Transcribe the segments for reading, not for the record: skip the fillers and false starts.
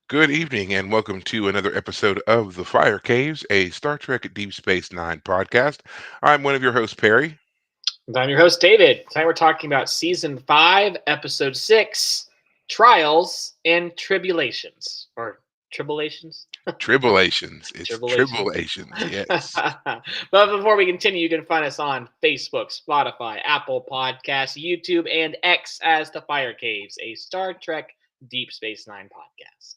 Good evening, and welcome to another episode of The Fire Caves, a Star Trek Deep Space Nine podcast. I'm one of your hosts, Perry. And I'm your host, David. Tonight we're talking about season 5, episode 6, Trials and Tribulations. Or Tribble-ations? Tribble-ations. It's Tribble-ations. Tribble-ations, yes. But before we continue, you can find us on Facebook, Spotify, Apple Podcasts, YouTube, and X as The Fire Caves, a Star Trek Deep Space Nine podcast.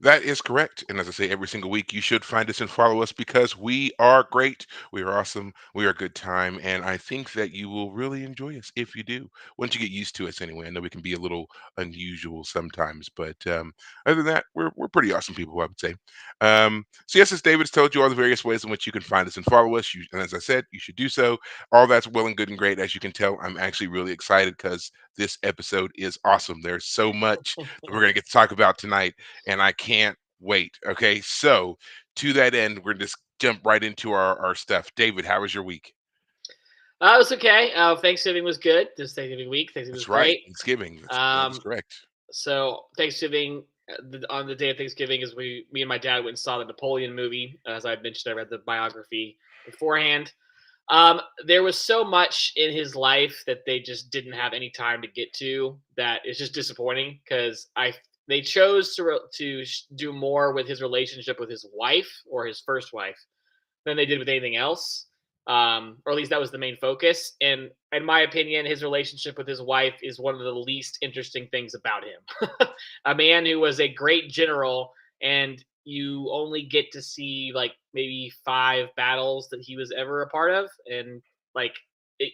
That is correct. And as I say every single week, you should find us and follow us because we are great. We are awesome. We are a good time. And I think that you will really enjoy us if you do. Once you get used to us anyway. I know we can be a little unusual sometimes, but other than that, we're pretty awesome people, I would say. So yes, as David's told you all the various ways in which you can find us and follow us. And as I said, you should do so. All that's well and good and great. As you can tell, I'm actually really excited because this episode is awesome. There's so much that we're going to get to talk about tonight and I can't wait. Okay, so to that end, we're gonna just jump right into our stuff. David, how was your week? It was okay. Thanksgiving was good. This Thanksgiving week, Thanksgiving was That's right, great. Thanksgiving. That is Um, correct. So Thanksgiving, on the day of Thanksgiving, is me and my dad went and saw the Napoleon movie. As I mentioned, I read the biography beforehand. There was so much in his life that they just didn't have any time to get to. That is just disappointing because I they chose to do more with his relationship with his wife or his first wife than they did with anything else. Or at least that was the main focus. And in my opinion, his relationship with his wife is one of the least interesting things about him. A man who was a great general, and you only get to see like maybe 5 battles that he was ever a part of, and like it,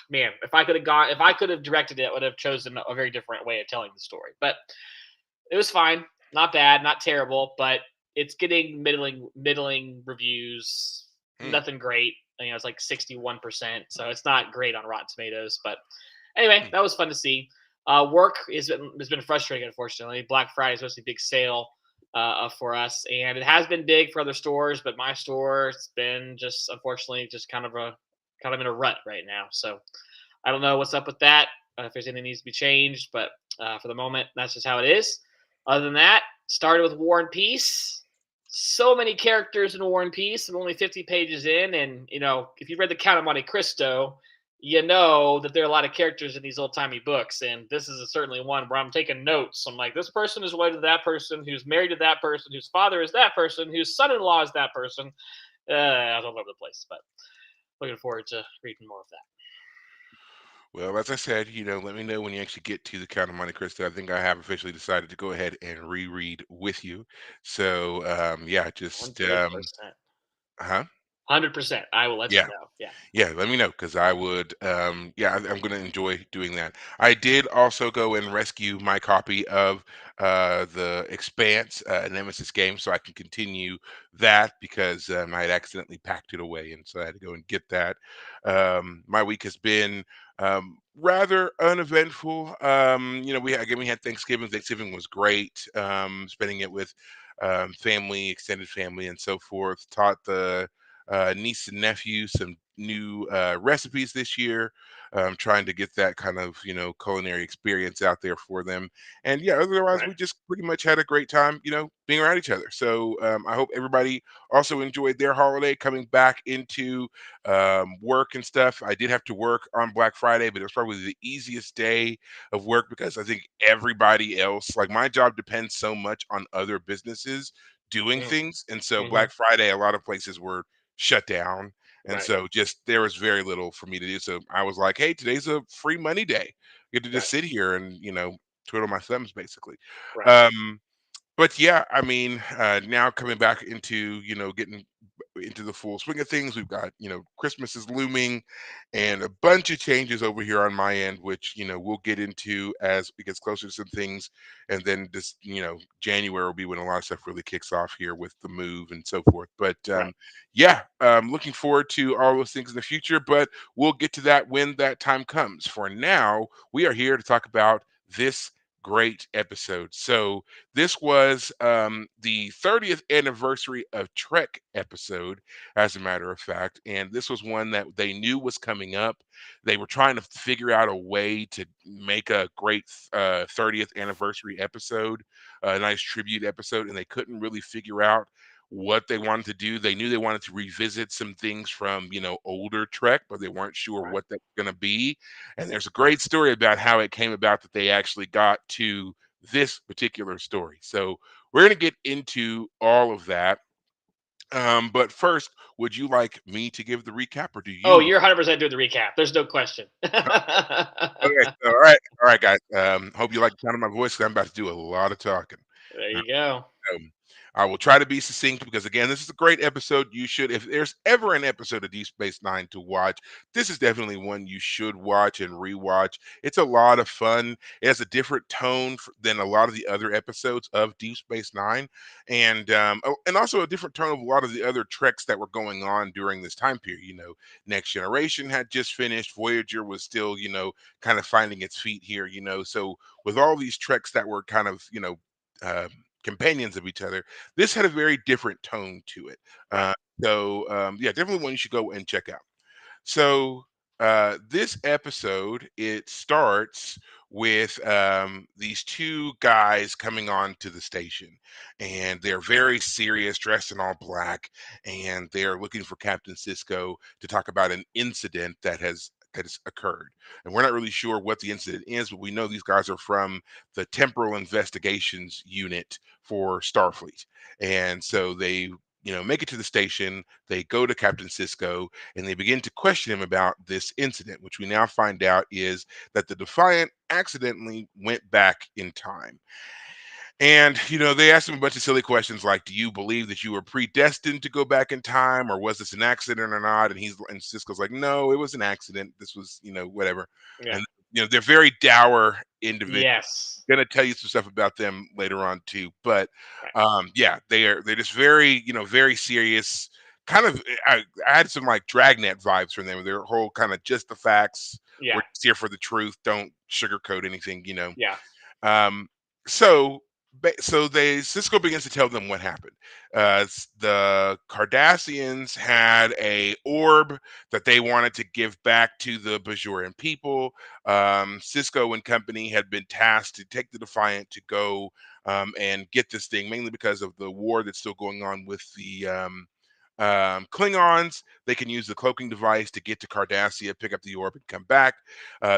man, if I could have directed it, I would have chosen a very different way of telling the story. But it was fine, not bad, not terrible, but it's getting middling reviews. Hmm. Nothing great. It's like 61%, so it's not great on Rotten Tomatoes. But anyway, Hmm. that was fun to see. Work has been frustrating, unfortunately. Black Friday is supposed to be a big sale for us, and it has been big for other stores, but my store it's been just unfortunately just kind of in a rut right now. So I don't know what's up with that. If there's anything that needs to be changed, but for the moment, that's just how it is. Other than that, started with War and Peace. So many characters in War and Peace. I'm only 50 pages in, and if you've read The Count of Monte Cristo, you know that there are a lot of characters in these old timey books, and this is certainly one where I'm taking notes. I'm like, this person is related to that person, who's married to that person, whose father is that person, whose son-in-law is that person. I was all over the place, but looking forward to reading more of that. Well, as I said, let me know when you actually get to the Count of Monte Cristo. I think I have officially decided to go ahead and reread with you. So, yeah, just 100%. huh? 100%. I will let you Yeah. know. Yeah. Yeah, let me know because I would, yeah, I'm going to enjoy doing that. I did also go and rescue my copy of the Expanse Nemesis game so I can continue that because I had accidentally packed it away. And so I had to go and get that. My week has been rather uneventful. We had Thanksgiving. Thanksgiving was great. Spending it with family, extended family, and so forth. Taught the niece and nephew some new recipes this year. Trying to get that kind of culinary experience out there for them. And yeah, otherwise Right. we just pretty much had a great time, being around each other. So I hope everybody also enjoyed their holiday coming back into work and stuff. I did have to work on Black Friday, but it was probably the easiest day of work because I think everybody else, like my job depends so much on other businesses doing Mm, things. And so mhm. Black Friday, a lot of places were shut down. And Right. so just there was very little for me to do. So I was like, hey, today's a free money day. I get to just Right. sit here and, twiddle my thumbs basically. Right. Um, but yeah, I mean, now coming back into, getting into the full swing of things, we've got, Christmas is looming and a bunch of changes over here on my end, which, we'll get into as it gets closer to some things. And then this, January will be when a lot of stuff really kicks off here with the move and so forth. But Right. yeah, looking forward to all those things in the future, but we'll get to that when that time comes. For now, we are here to talk about this great episode. So this was the 30th anniversary of Trek episode, as a matter of fact, and this was one that they knew was coming up. They were trying to figure out a way to make a great 30th anniversary episode, a nice tribute episode, and they couldn't really figure out what they wanted to do. They knew they wanted to revisit some things from, older Trek, but they weren't sure Right. what that's going to be. And there's a great story about how it came about that they actually got to this particular story. So we're going to get into all of that. But first, would you like me to give the recap, or do Oh, you? you're 100% doing the recap. There's no question. Okay, so, all right, guys. Hope you like the sound of my voice. 'Cause I'm about to do a lot of talking. There you go. Um, I will try to be succinct because again, this is a great episode. You should, if there's ever an episode of Deep Space Nine to watch, this is definitely one you should watch and rewatch. It's a lot of fun. It has a different tone than a lot of the other episodes of Deep Space Nine, and also a different tone of a lot of the other treks that were going on during this time period. Next Generation had just finished. Voyager was still, kind of finding its feet here. So with all these treks that were kind of, uh, companions of each other. This had a very different tone to it. Right. Yeah, definitely one you should go and check out. So this episode it starts with these two guys coming on to the station, and they're very serious, dressed in all black, and they're looking for Captain Cisco to talk about an incident that has occurred. And we're not really sure what the incident is, but we know these guys are from the Temporal Investigations Unit for Starfleet, and so they make it to the station. They go to Captain Cisco and they begin to question him about this incident, which we now find out is that the Defiant accidentally went back in time. And, they asked him a bunch of silly questions like, do you believe that you were predestined to go back in time, or was this an accident or not? And Cisco's like, no, it was an accident. This was, whatever. Yeah. And, they're very dour individuals. Yes. Gonna tell you some stuff about them later on too. But Right. yeah, they're just very, very serious. Kind of I had some like dragnet vibes from them. Their whole kind of just the facts. Yeah. We're just here for the truth. Don't sugarcoat anything. Yeah. Um, so so they Cisco begins to tell them what happened. The Cardassians had a orb that they wanted to give back to the Bajoran people. Cisco and company had been tasked to take the Defiant to go and get this thing, mainly because of the war that's still going on with the Klingons. They can use the cloaking device to get to Cardassia, pick up the orb, and come back.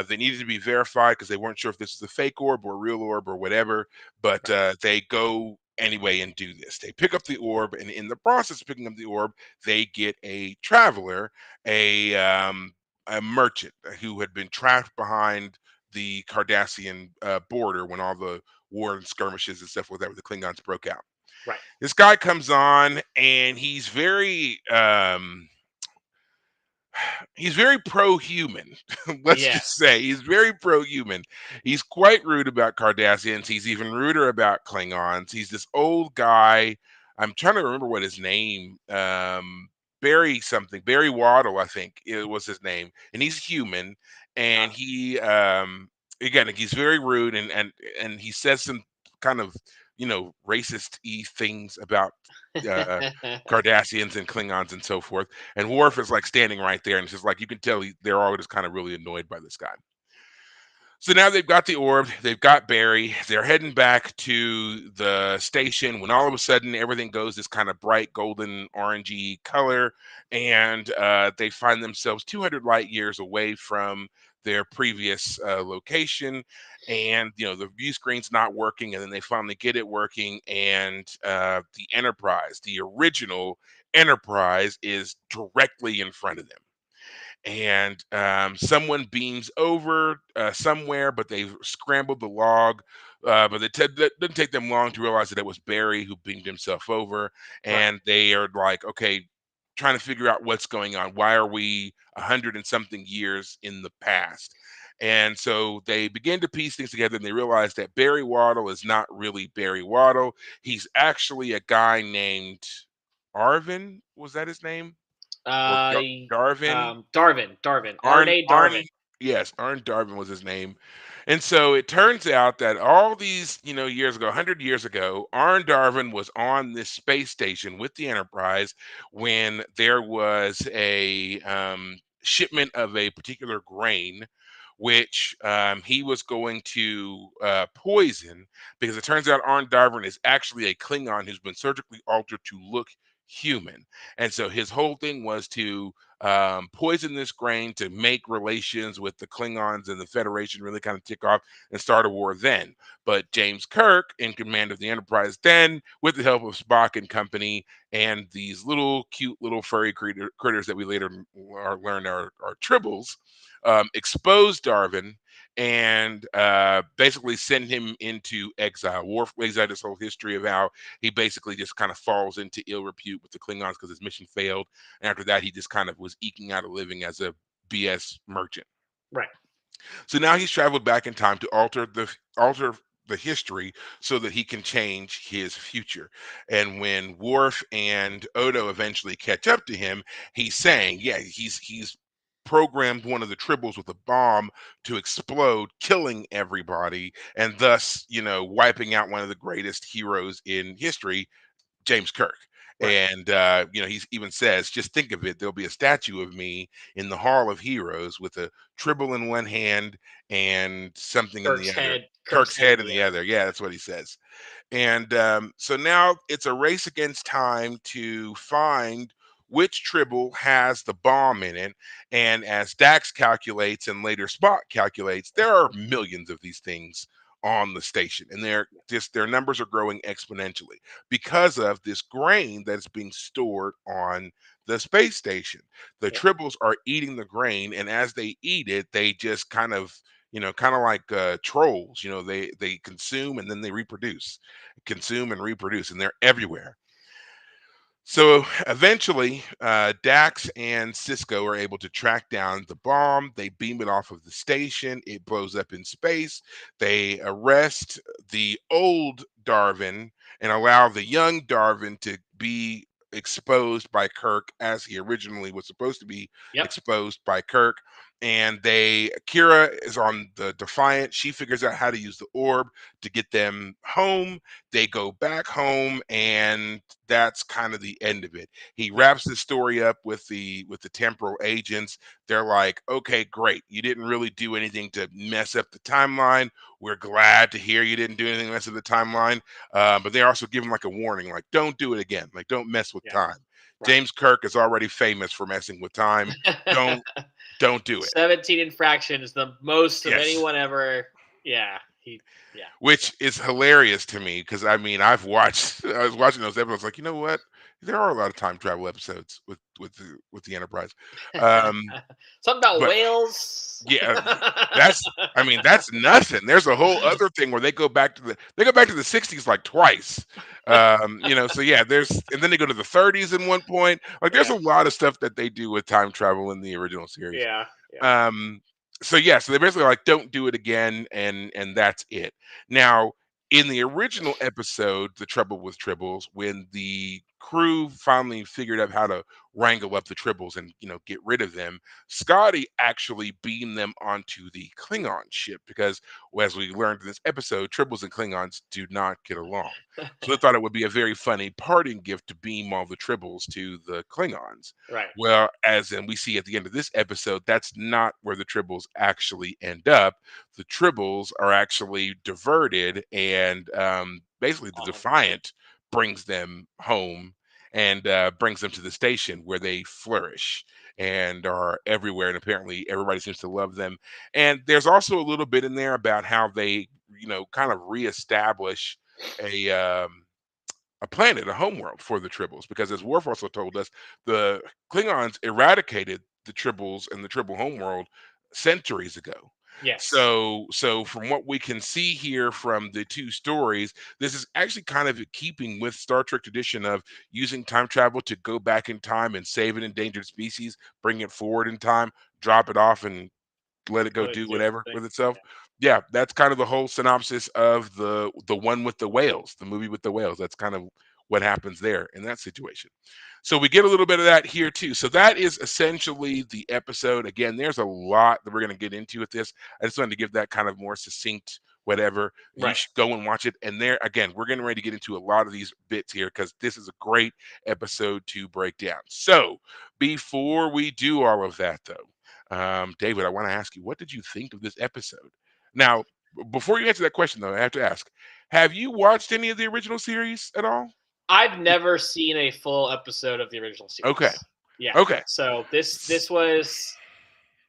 They needed to be verified because they weren't sure if this was a fake orb or a real orb or whatever. But Right. they go anyway and do this. They pick up the orb, and in the process of picking up the orb, they get a traveler, a merchant who had been trapped behind the Cardassian border when all the war and skirmishes and stuff like that with the Klingons broke out. Right. This guy comes on and he's very pro-human. Let's just Yes. say he's very pro-human. He's quite rude about Cardassians. He's even ruder about Klingons. He's this old guy. I'm trying to remember what his name. Barry something. Barry Waddle, I think it was his name. And he's human. And he again, he's very rude, and he says some kind of racist-y things about uh Cardassians and Klingons and so forth. And Worf is like standing right there, and it's just like you can tell they're all just kind of really annoyed by this guy. So now they've got the orb, they've got Barry, they're heading back to the station when all of a sudden everything goes this kind of bright golden orangey color, and they find themselves 200 light years away from their previous location. And the view screen's not working, and then they finally get it working, and the Enterprise, the original Enterprise, is directly in front of them. And someone beams over somewhere, but they've scrambled the log. But it didn't take them long to realize that it was Barry who beamed himself over, Right. and they are like, okay, trying to figure out what's going on. Why are we 100 and something years in the past? And so they begin to piece things together, and they realize that Barry Waddle is not really Barry Waddle. He's actually a guy named Arvin. Was that his name? Or Darvin? Darvin. Darvin. Arn Arne Arn Darvin. yes, Arn Darvin was his name. And so it turns out that all these, years ago, 100 years ago, Arn Darwin was on this space station with the Enterprise when there was a shipment of a particular grain, which he was going to poison, because it turns out Arn Darwin is actually a Klingon who's been surgically altered to look human. And so his whole thing was to poison this grain to make relations with the Klingons and the Federation really kind of tick off and start a war then. But James Kirk, in command of the Enterprise then, with the help of Spock and company, and these little cute little furry critters that we later learned are tribbles, exposed Darwin and basically send him into exile. Worf lays out his whole history of how he basically just kind of falls into ill repute with the Klingons because his mission failed. And after that, he just kind of was eking out a living as a BS merchant. Right. So now he's traveled back in time to alter the history so that he can change his future. And when Worf and Odo eventually catch up to him, he's saying, yeah, he's programmed one of the tribbles with a bomb to explode, killing everybody, and thus, wiping out one of the greatest heroes in history, James Kirk. Right. And he even says, just think of it, there'll be a statue of me in the Hall of Heroes with a tribble in one hand and something in the other. Kirk's Kirk's head in head in the the other. other. Yeah, that's what he says. And so now it's a race against time to find which Tribble has the bomb in it. And as Dax calculates and later Spock calculates, there are millions of these things on the station, and their numbers are growing exponentially because of this grain that's being stored on the space station. The Yeah. Tribbles are eating the grain, and as they eat it, they just kind of like trolls. They consume and then they reproduce, consume and reproduce, and they're everywhere. So eventually, Dax and Cisco are able to track down the bomb. They beam it off of the station. It blows up in space. They arrest the old Darwin and allow the young Darwin to be exposed by Kirk as he originally was supposed to be Yep. exposed by Kirk. And Kira is on the Defiant. She figures out how to use the orb to get them home. They go back home, and that's kind of the end of it. He Yeah. wraps the story up with the temporal agents. They're like, okay, great. You didn't really do anything to mess up the timeline. We're glad to hear you didn't do anything to mess up the timeline. But they also give him like a warning, like, don't do it again. Like, don't mess with Yeah. time. Right. James Kirk is already famous for messing with time. Don't don't do it. 17 infractions, the most of Yes. anyone ever. Yeah. Yeah. Which is hilarious to me because I mean I was watching those episodes, like, you know what? There are a lot of time travel episodes with the Enterprise. Um, Something about but whales. yeah, that's I mean, that's nothing. There's a whole other thing where they go back to the 60s like twice. So yeah, and then they go to the 30s in one point. Like there's Yeah. a lot of stuff that they do with time travel in the original series. Yeah. Yeah. um so yeah, so they basically like, don't do it again, and that's it. Now, in the original episode, The Trouble with Tribbles, when the crew finally figured out how to wrangle up the tribbles and get rid of them, Scotty actually beamed them onto the Klingon ship because, well, as we learned in this episode, tribbles and Klingons do not get along. So they thought it would be a very funny parting gift to beam all the tribbles to the Klingons. Right. Well, as in we see at the end of this episode, that's not where the tribbles actually end up. The tribbles are actually diverted, and basically the Awesome. Defiant brings them home and brings them to the station where they flourish and are everywhere. And apparently, everybody seems to love them. And there's also a little bit in there about how they, kind of reestablish a a planet, a homeworld for the Tribbles, because as Worf also told us, the Klingons eradicated the Tribbles and the Tribble homeworld centuries ago. Yes. So from what we can see here from the two stories, this is actually kind of in keeping with Star Trek tradition of using time travel to go back in time and save an endangered species, bring it forward in time, drop it off, and let it go Let it do do its whatever thing. with itself. Yeah, that's kind of the whole synopsis of the one with the whales, the movie with the whales. That's kind of what happens there in that situation. So we get a little bit of that here too. So that is essentially the episode. Again, there's a lot that we're going to get into with this. I just wanted to give that kind of more succinct whatever. You Right. should go and watch it. And there again, we're getting ready to get into a lot of these bits here because this is a great episode to break down. So before we do all of that though, David, I want to ask you, what did you think of this episode? Now, before you answer that question though, I have to ask, have you watched any of the original series at all? I've never seen a full episode of the original Okay. series. Yeah. Okay. So this was,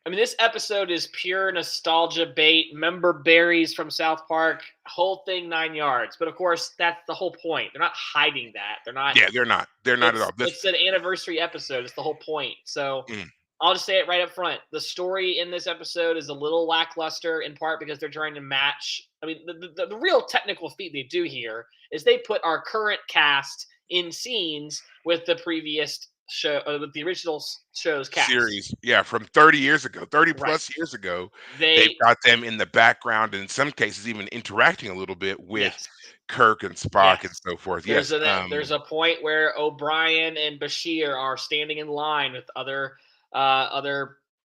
I mean, this episode is pure nostalgia bait, member berries from South Park, whole thing 9 yards. But of course, that's the whole point. They're not hiding that. They're not. Yeah, they're not. They're not at all. This It's an anniversary episode. It's the whole point. So mm, I'll just say it right up front. The story in this episode is a little lackluster, in part because they're trying to match. I mean, the real technical feat they do here is they put our current cast in scenes with the previous show, with the original show's cast. series, yeah, from 30 years ago, 30 Right. plus years ago, they've They got them in the background, and in some cases even interacting a little bit with Yes. Kirk and Spock and Yes. so forth. Yes, There's a point where O'Brien and Bashir are standing in line with other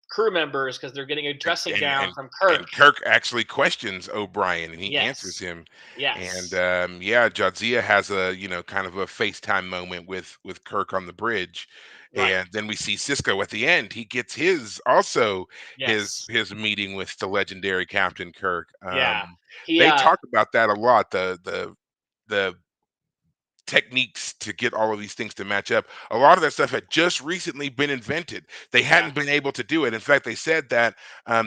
crew members because they're getting a and dressing and gown and from Kirk. and Kirk actually questions O'Brien, and he answers Yes. him. And Yes. yeah, Jadzia has a kind of a FaceTime moment with Kirk on the bridge, Right. and then we see Cisco at the end. He gets his also Yes. his meeting with the legendary Captain Kirk. Yeah. He They talk about that a lot. The techniques to get all of these things to match up. A lot of that stuff had just recently been invented. They Yeah. hadn't been able to do it. In fact, they said that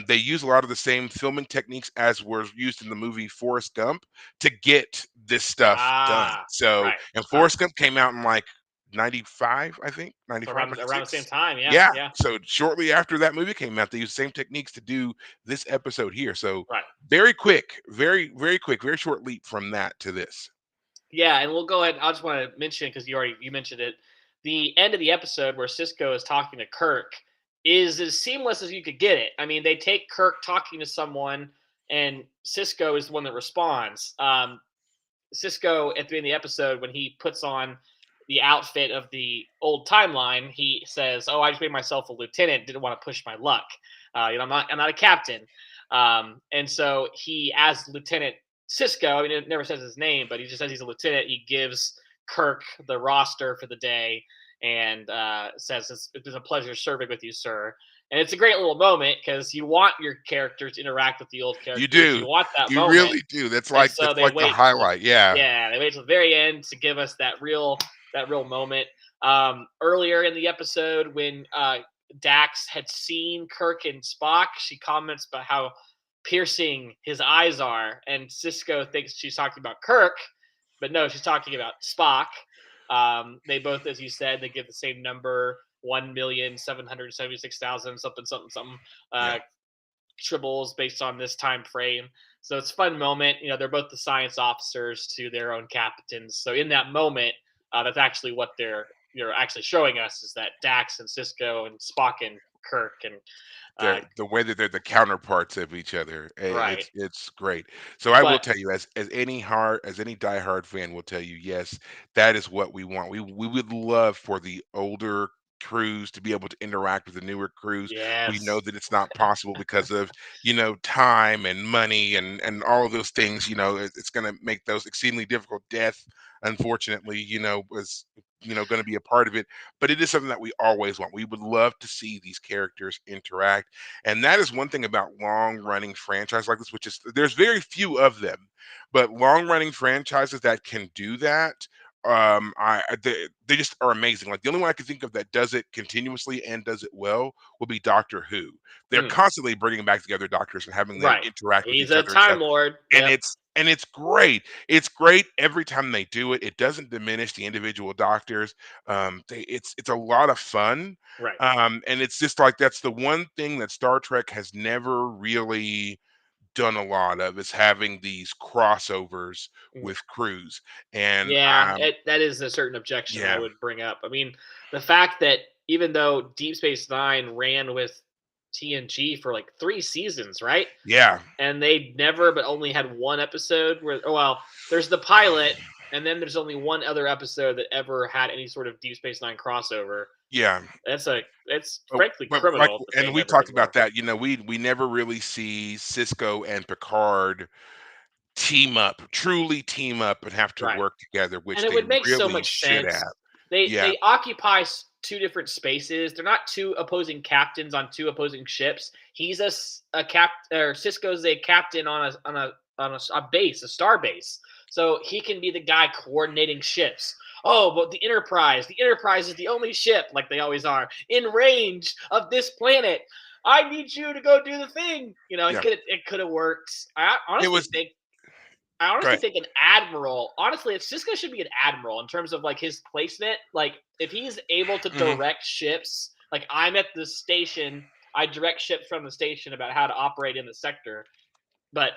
they use a lot of the same filming techniques as were used in the movie Forrest Gump to get this stuff done. Ah, So, right. and Forrest Gump came out in like 95, I think, So 95, around the same 96. time, yeah, Yeah. yeah. So shortly after that movie came out, they used the same techniques to do this episode here. So Right. very quick, very quick, very short leap from that to this. Yeah, and we'll go ahead. I just want to mention because you mentioned it. The end of the episode where Cisco is talking to Kirk is as seamless as you could get it. I mean, they take Kirk talking to someone, and Cisco is the one that responds. Cisco at the end of the episode when he puts on the outfit of the old timeline, he says, "Oh, I just made myself a lieutenant. Didn't want to push my luck. I'm not a captain." And so he, as Lieutenant Cisco, I mean, it never says his name, but he just says he's a lieutenant. He gives Kirk the roster for the day and says, "It's been a pleasure serving with you, sir." And it's a great little moment because you want your characters to interact with the old You characters. You do. want that You moment, really do. and so That's they like the wait highlight. Yeah. yeah, they wait till the very end to give us that real moment. Earlier in the episode, when Dax had seen Kirk and Spock, she comments about how piercing his eyes are, and Cisco thinks she's talking about Kirk, but no, she's talking about Spock. They both, as you said, they give the same number, 1,776,000 something something something. Yeah. Uh, tribbles based on this time frame. So it's a fun moment. You know, they're both the science officers to their own captains. So in that moment, that's actually what they're actually showing us is that Dax and Cisco and Spock and Kirk and uh, The way that they're the counterparts of each other. right. It's great. So I will But tell you, as any diehard fan will tell you, yes, that is what we want. We would love for the older crews to be able to interact with the newer crews. We know yes, that it's not possible because of, time and money and all of those things. It's going to make those exceedingly difficult. Death, unfortunately, was going to be a part of it, but it is something that we always want. We would love to see these characters interact, and that is one thing about long running franchise like this, which is there's very few of them, but long running franchises that can do that, they just are amazing. Like the only one I can think of that does it continuously and does it well would be Doctor Who. They're mm, constantly bringing back together doctors and having them right. interact with He's each a other and time stuff, lord. and Yep. it's great. It's great every time they do it. It doesn't diminish the individual doctors. It's a lot of fun, Right. and it's just like that's the one thing that Star Trek has never really done a lot of is having these crossovers Mm. with crews. And Yeah, that is a certain objection I yeah, would bring up. I mean, the fact that even though Deep Space Nine ran with TNG for like 3 seasons, right? yeah, And they never but only had one episode where, oh well, there's the pilot and then there's only one other episode that ever had any sort of Deep Space Nine crossover. Yeah. It's But, frankly but like, criminal that they and we never talked did about more. that. We never really see Cisco and Picard team up, truly team up, and have to Right. work together, And which it they would make so really much should sense. have. They Yeah. they occupy two different spaces. They're not two opposing captains on two opposing ships. He's a cap or Cisco's a captain on a base, a star base. So he can be the guy coordinating ships. Oh, but the Enterprise is the only ship, like they always are, in range of this planet. I need you to go do the thing. Yeah. It could have worked. It was I honestly good. think an admiral. Honestly, Cisco should be an admiral in terms of like his placement. Like if he's able to Hmm. direct ships, like I'm at the station, I direct ships from the station about how to operate in the sector. But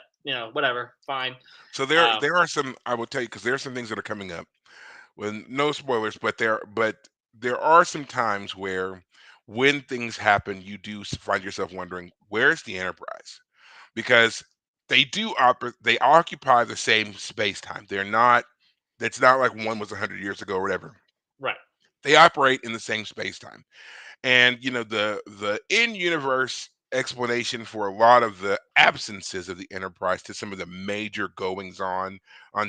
whatever, fine. So Um, there are some, I will tell you, because there are some things that are coming up. Well, no spoilers, but there are some times where when things happen, you do find yourself wondering, where's the Enterprise? Because they occupy the same space time. They're not. It's not like one was 100 years ago or whatever. right, They operate in the same space time. And the in-universe explanation for a lot of the absences of the Enterprise to some of the major goings on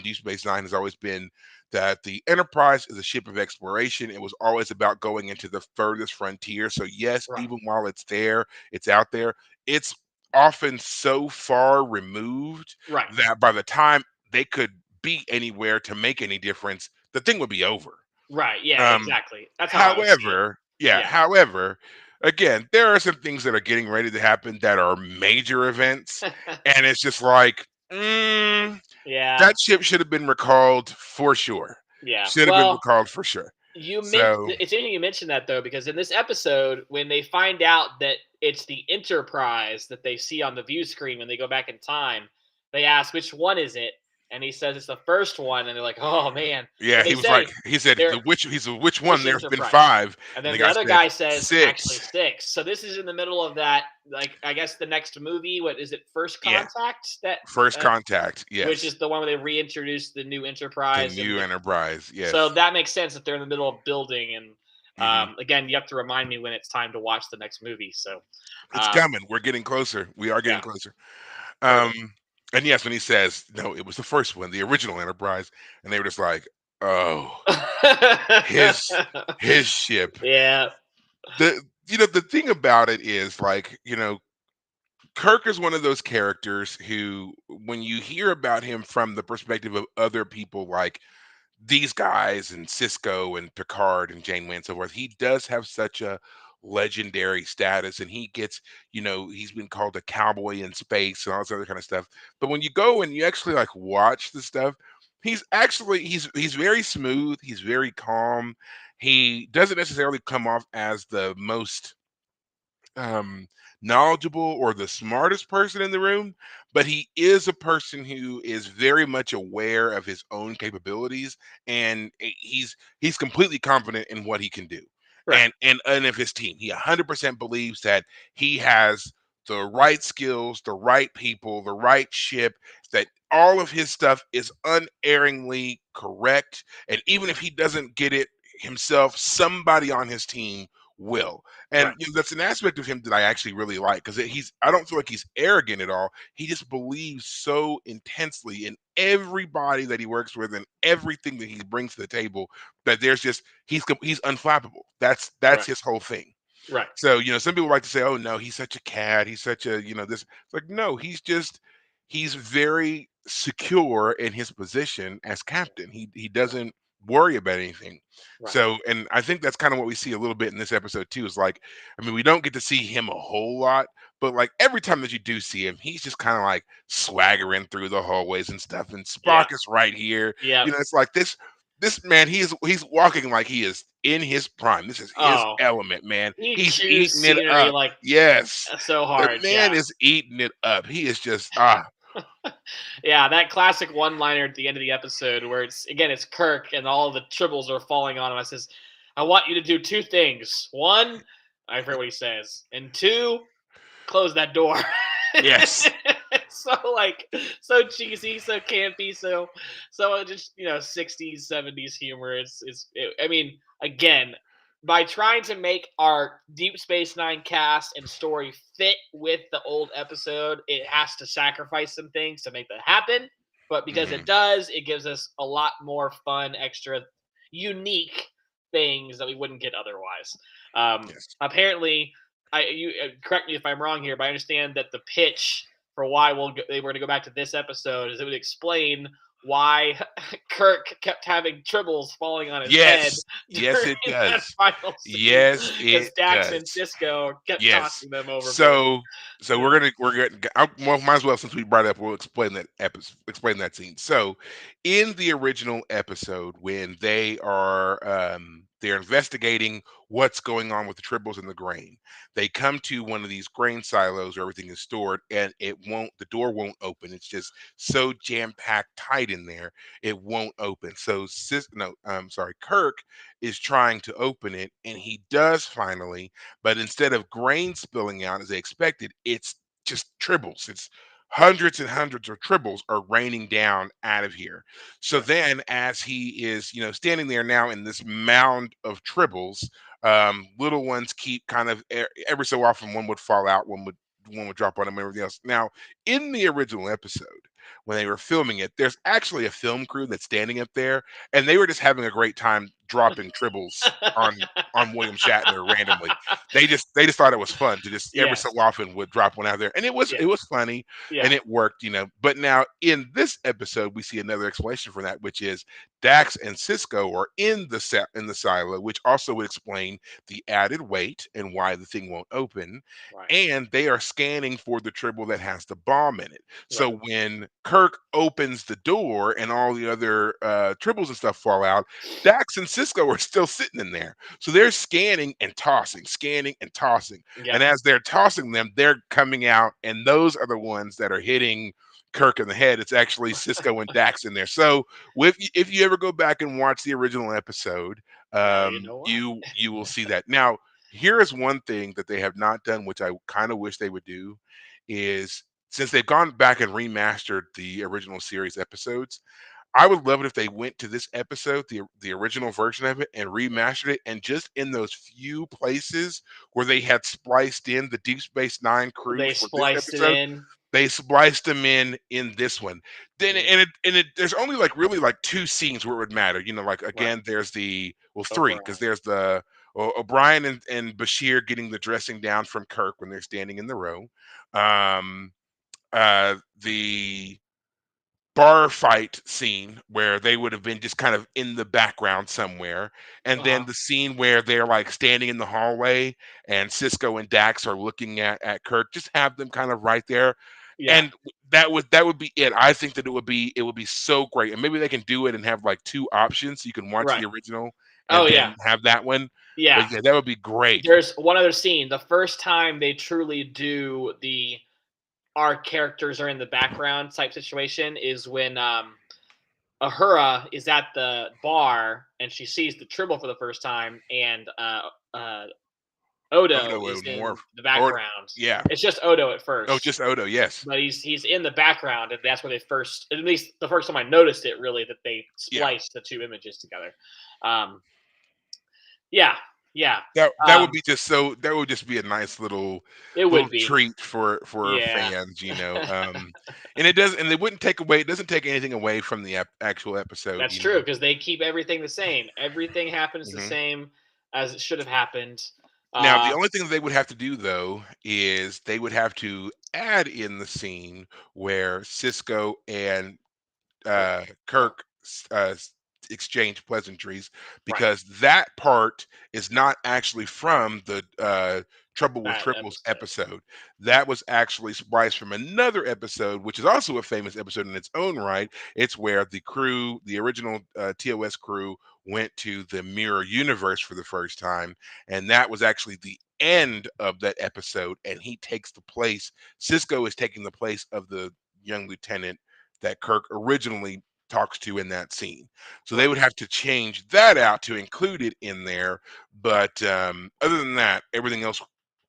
Deep Space Nine has always been that the Enterprise is a ship of exploration. It was always about going into the furthest frontier. So yes, right, even while it's there, it's out there. It's often so far removed right, that by the time they could be anywhere to make any difference, the thing would be over. right. Yeah, Um, exactly. That's how I would see it. However, yeah, Yeah. however, again, there are some things that are getting ready to happen that are major events, and it's just like, Yeah. that ship should have been recalled for sure. Yeah. Should have been Well, recalled for sure. You meant So, it's interesting you mentioned that though, because in this episode, when they find out that it's the Enterprise that they see on the view screen when they go back in time, they ask which one is it, and he says it's the first one, and they're like, "Oh man!" yeah, But they he was like, say he said, they're he's a which one? which There's been Enterprise, five, and and then the the guy other said guy says actually six. six. So this is in the middle of that, like I guess the next movie. What is it? First Yeah, Contact that first uh, contact. which Yes, is the one where they reintroduce the new the Enterprise and new the Enterprise. so Yes. that makes sense that they're in the middle of building, and Hmm. again, you have to remind me when it's time to watch the next movie. So, It's um, coming. We're getting closer. We are getting yeah, closer. perfect. Um, and yes, when he says, no, it was the first one, the original Enterprise, and they were just like, oh, his his ship. Yeah, The thing about it is like, Kirk is one of those characters who, when you hear about him from the perspective of other people like these guys and Cisco and Picard and Janeway and so forth, he does have such a legendary status, and he gets, he's been called a cowboy in space and all this other kind of stuff. But when you go and you actually like watch the stuff, he's very smooth, he's very calm. He doesn't necessarily come off as the most um knowledgeable or the smartest person in the room, but he is a person who is very much aware of his own capabilities, and he's completely confident in what he can do, right, and of his team. He 100% believes that he has the right skills, the right people, the right ship, that all of his stuff is unerringly correct, and even if he doesn't get it himself, somebody on his team will. And right, that's an aspect of him that I actually really like, because I don't feel like he's arrogant at all. He just believes so intensely in everybody that he works with and everything that he brings to the table, that he's unflappable. That's right, his whole thing. right, So, some people like to say, "Oh no, he's such a cat. He's such a, this." It's like, no, he's very secure in his position as captain. He right, doesn't worry about anything. right. So, and I think that's kind of what we see a little bit in this episode too. Is like, I mean, we don't get to see him a whole lot, but like every time that you do see him, he's just kind of like swaggering through the hallways and stuff. And Yeah, Spock is right here. yeah. It's like this man, he's walking like he is in his prime. This is his Oh, element, man. he He's chews eating it scenery up. like Yes. so The hard. man Yeah, is eating it up. He is just yeah. That classic one-liner at the end of the episode where it's Kirk and all the tribbles are falling on him. I says, "I want you to do two things. One, I forget what he says, and two, close that door." yes. so like so cheesy, so campy, so just 60s, 70s humor. I mean, again, by trying to make our Deep Space Nine cast and story fit with the old episode, it has to sacrifice some things to make that happen. But because it Hmm. does, it gives us a lot more fun, extra, unique things that we wouldn't get otherwise. Yes. Apparently, correct me if I'm wrong here, but I understand that the pitch for why they were going to go back to this episode is it would explain why Kirk kept having tribbles falling on his head Yes. Yes, during it that does. final scene Yes, because it Dax and does. Cisco kept Yes. tossing them overboard. So so Yeah. we're gonna well, might as well, since we brought it up, we'll explain that scene. So in the original episode, when they're investigating what's going on with the tribbles and the grain, they come to one of these grain silos where everything is stored, and the door won't open. It's just so jam-packed tight in there, it won't open. So no, sorry, Kirk is trying to open it, and he does finally, but instead of grain spilling out as they expected, it's just tribbles. It's hundreds and hundreds of tribbles are raining down out of here. So Right. then, as he is, standing there now in this mound of tribbles, little ones keep kind of every so often one would fall out, one would drop on him, and everything else. Now, in the original episode, when they were filming it, there's actually a film crew that's standing up there, and they were just having a great time dropping tribbles on William Shatner randomly. They just thought it was fun to just every so Yes. often would drop one out there, and it Yeah. was funny Yeah. and it worked. But now in this episode, we see another explanation for that, which is Dax and Cisco are in the silo, which also would explain the added weight and why the thing won't open. Right. And they are scanning for the tribble that has the bomb in it. So Right. when Kirk opens the door and all the other tribbles and stuff fall out, Dax and Cisco are still sitting in there. So they're scanning and tossing. Yep. And as they're tossing them, they're coming out, and those are the ones that are hitting Kirk in the head. It's actually Cisco and Dax in there. So if you ever go back and watch the original episode, Now you know why. you will see that. Now, here is one thing that they have not done, which I kind of wish they would do, is since they've gone back and remastered the original series episodes, I would love it if they went to this episode, the original version of it, and remastered it, and just in those few places where they had spliced in the Deep Space Nine crew They for this spliced it episode, in. they spliced them in this one. Then Mm, there's only like really like two scenes where it would matter. Like right. again, there's three, because O'Brien. there's the O'Brien and Bashir getting the dressing down from Kirk when they're standing in the row. Um, the bar fight scene where they would have been just kind of in the background somewhere, and Uh then huh. the scene where they're like standing in the hallway and Cisco and Dax are looking at Kirk. Just have them kind of right there, Yeah. and that would be it. I think that it would be so great, and maybe they can do it and have like two options, so you can watch Right. the original Oh and yeah. then have that one. Yeah. But yeah, that would be great. There's one other scene. The first time they truly do the our characters are in the background type situation is when Ahura is at the bar and she sees the Tribble for the first time, and Odo Odo is and in Worf, the or background. yeah, It's just Odo at oh, first, just Odo, yes, but he's in the background, and that's where they first, at least the first time I noticed it, really, that they yeah. spliced the two images together. Um, yeah, yeah, That would um, be just so that would just be a nice it little would be. treat for Yeah, fans. And it wouldn't take away it doesn't take anything away from the actual episode, that's true because they keep everything the same. Everything happens the Mhm. same as it should have happened. Now, the Uh, only thing that they would have to do, though, is they would have to add in the scene where Cisco and Kirk, oh, Kirk exchange pleasantries, right, because that part is not actually from the Trouble with that Triples episode. episode. That was actually spliced from another episode, which is also a famous episode in its own right. It's where the original TOS crew, went to the mirror universe for the first time, and that was actually the end of that episode. And Cisco is taking the place of the young lieutenant that Kirk originally talks to in that scene. So they Right. would have to change that out to include it in there. But other than that, everything else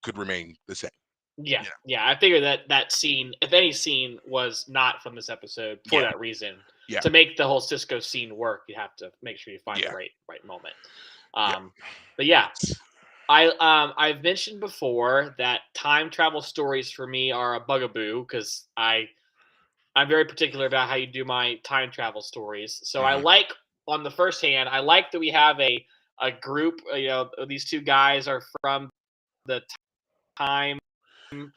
could remain the same. Yeah, Yeah, yeah. I figured that that scene, if any scene, was not from this episode for yeah, that reason. yeah, To make the whole Cisco scene work, you have to make sure you find the yeah, right moment. yeah. Um, but yeah, It's I've mentioned before that time travel stories for me are a bugaboo because I'm very particular about how you do my time travel stories. So I mhm. like, on the first hand, I like that we have a group. You know, these two guys are from the time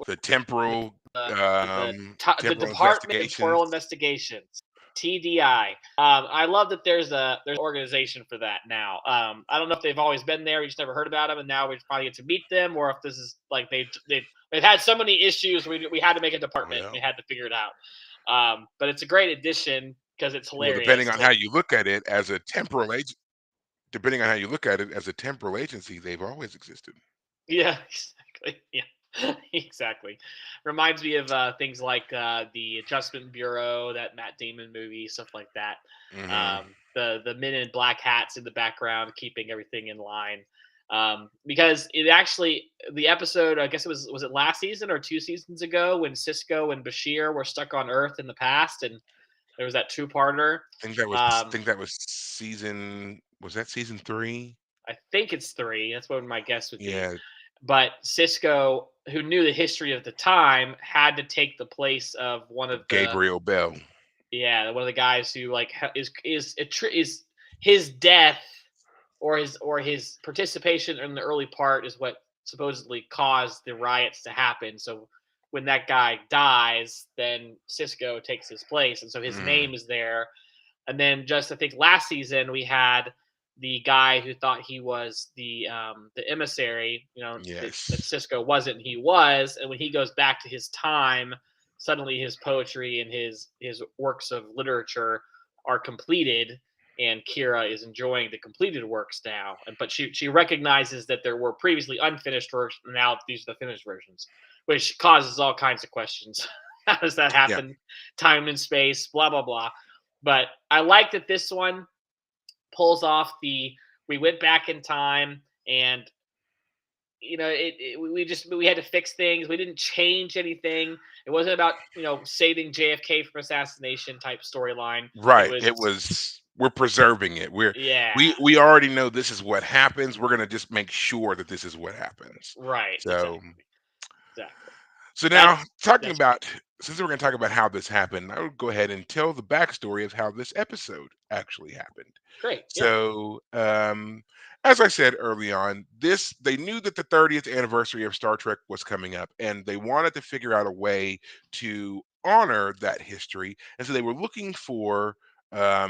The temporal, the temporal Department of investigations. Temporal Investigations, TDI. I love that there's an organization for that now. I don't know if they've always been there, we just never heard about them, and now we finally get to meet them, or if this is like they've had so many issues, we had to make a department. We Well, had to figure it out. But it's a great addition because it's well, depending hilarious. on how Like, you look at it as a temporal agent, depending on how you look at it as a temporal agency, they've always existed. yeah, exactly. Yeah, exactly. Reminds me of things like the Adjustment Bureau, that Matt Damon movie, stuff like that. Mhm. The men in black hats in the background, keeping everything in line. Because it actually, the episode, I guess was it last season or 2 seasons ago, when Cisco and Bashir were stuck on Earth in the past, and there was that two-parter. Um, Think that was was that season 3? I think it's three. That's what my guess would be. Yeah, But Cisco, who knew the history of the time, had to take the place of one of of the, Gabriel Bell. yeah, one of the guys who like is his death, or his participation in the early part is what supposedly caused the riots to happen. So when that guy dies, then Cisco takes his place, and so his Mhm. name is there. And then just I think last season we had the guy who thought he was the emissary, you know, that Yes. Cisco wasn't, he was. And when he goes back to his time, suddenly his poetry and his works of literature are completed, and Kira is enjoying the completed works now. But she recognizes that there were previously unfinished works, and now these are the finished versions, which causes all kinds of questions. How does that Yeah. happen? Time and space, blah blah blah. But I like that this one pulls off the, we went back in time, and we had to fix things. We didn't change anything. It wasn't about saving JFK from assassination type storyline. It Right. It was, was we're preserving it. yeah, We already know this is what happens. We're gonna just make sure that this is what happens. right, So exactly, exactly. so now That's talking that's great. about since we're gonna talk about how this happened, I would go ahead and tell the backstory of how this episode actually happened. Great, yeah. So as I said early on, this they knew that the 30th anniversary of Star Trek was coming up, and they wanted to figure out a way to honor that history. And so they were looking for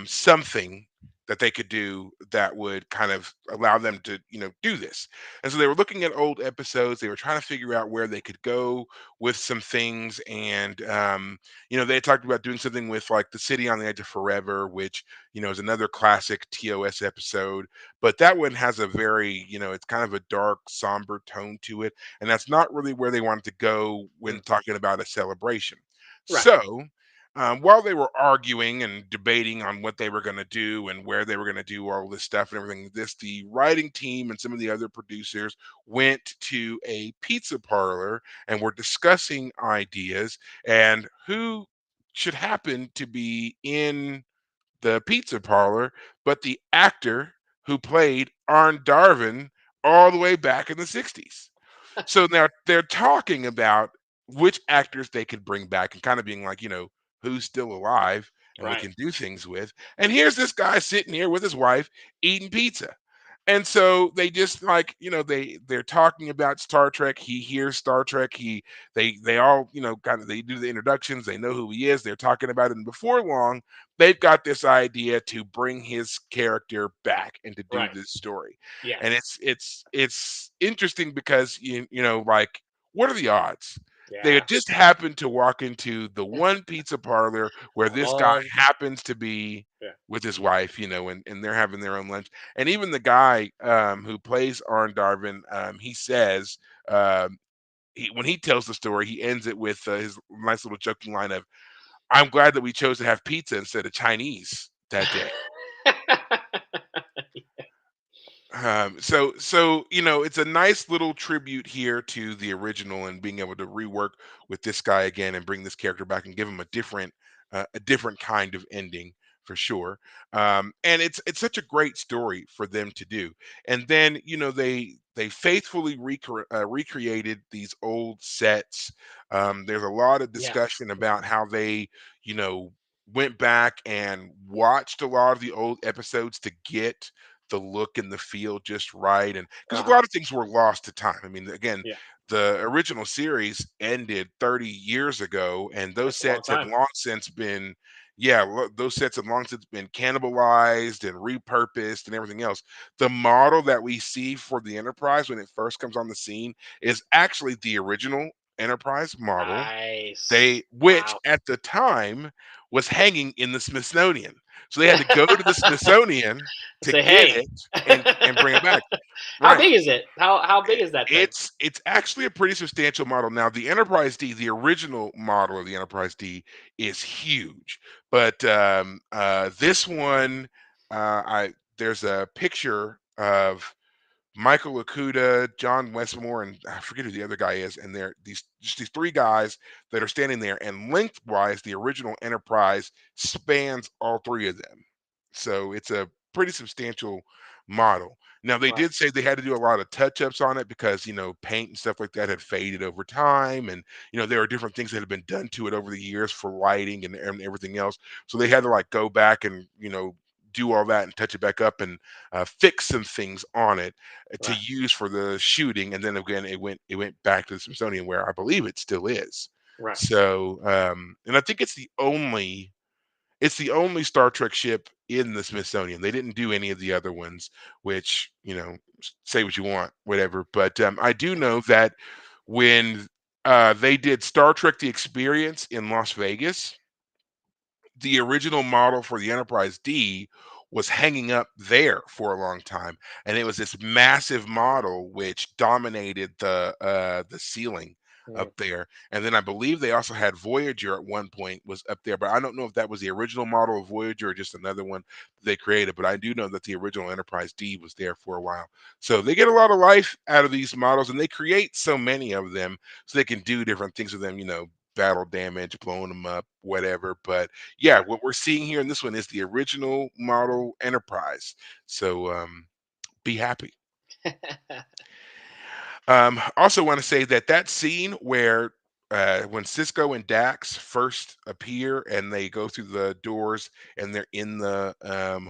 something that they could do that would kind of allow them to, do this. And so they were looking at old episodes. They were trying to figure out where they could go with some things. And, they had talked about doing something with like the city on the edge of forever, which, is another classic TOS episode. But that one has a very, it's kind of a dark, somber tone to it. And that's not really where they wanted to go when Mm, talking about a celebration. right. So, while they were arguing and debating on what they were going to do and where they were going to do all this stuff and everything, the writing team and some of the other producers went to a pizza parlor and were discussing ideas and who should happen to be in the pizza parlor, but the actor who played Arn Darvin all the way back in the 60s. So now they're talking about which actors they could bring back and kind of being like, who's still alive and we Right. can do things with. And here's this guy sitting here with his wife eating pizza. And so they just like, they're talking about Star Trek. He hears Star Trek. They all, kind of they do the introductions. They know who he is. They're talking about it. And before long, they've got this idea to bring his character back and to do Right. this story. And Yes. it's interesting because like what are the odds? They Yeah. had just happened to walk into the one pizza parlor where this guy Oh, happens to be yeah. with his wife, and they're having their own lunch. And even the guy who plays Arn Darvin, he says when he tells the story, he ends it with his nice little joking line of, "I'm glad that we chose to have pizza instead of Chinese that day." So it's a nice little tribute here to the original and being able to rework with this guy again and bring this character back and give him a different kind of ending for sure. And it's such a great story for them to do. And then they faithfully recreated these old sets. There's a lot of Yeah. discussion about how they you know went back and watched a lot of the old episodes to get the look and the feel just right, and because a Uh-huh. lot of things were lost to time. I mean, again, Yeah. the original series ended 30 years ago, and those That's a long sets had time. long since been yeah, those sets have long since been cannibalized and repurposed and everything else. The model that we see for the Enterprise when it first comes on the scene is actually the original Enterprise model, Nice. they which Wow. at the time was hanging in the Smithsonian. So they had to go to the Smithsonian to Say, get hey. it and bring it back. How Right. big is it? How big is that thing? It's actually a pretty substantial model. Now, the Enterprise D, the original model of the Enterprise D, is huge, but this one, I there's a picture of Michael Okuda, John Westmore, and I forget who the other guy is. And they're these three guys that are standing there, and lengthwise, the original Enterprise spans all three of them. So it's a pretty substantial model. Now they Right. did say they had to do a lot of touch-ups on it because paint and stuff like that had faded over time, and there are different things that have been done to it over the years for lighting and everything else. So they had to like go back and do all that and touch it back up and fix some things on it to Right. use for the shooting, and then again it went back to the Smithsonian where I believe it still is. Right. So, and I think it's the only Star Trek ship in the Smithsonian. They didn't do any of the other ones, which say what you want, whatever. But I do know that when they did Star Trek: The Experience in Las Vegas, the original model for the Enterprise D was hanging up there for a long time, and it was this massive model which dominated the ceiling Mm. up there. And then I believe they also had Voyager at one point was up there, but I don't know if that was the original model of Voyager or just another one they created. But I do know that the original Enterprise D was there for a while. So they get a lot of life out of these models, and they create so many of them so they can do different things with them. Battle damage, blowing them up, whatever. But yeah, Right. what we're seeing here in this one is the original model Enterprise. So be happy. Also, want to say that scene where when Cisco and Dax first appear and they go through the doors and they're in the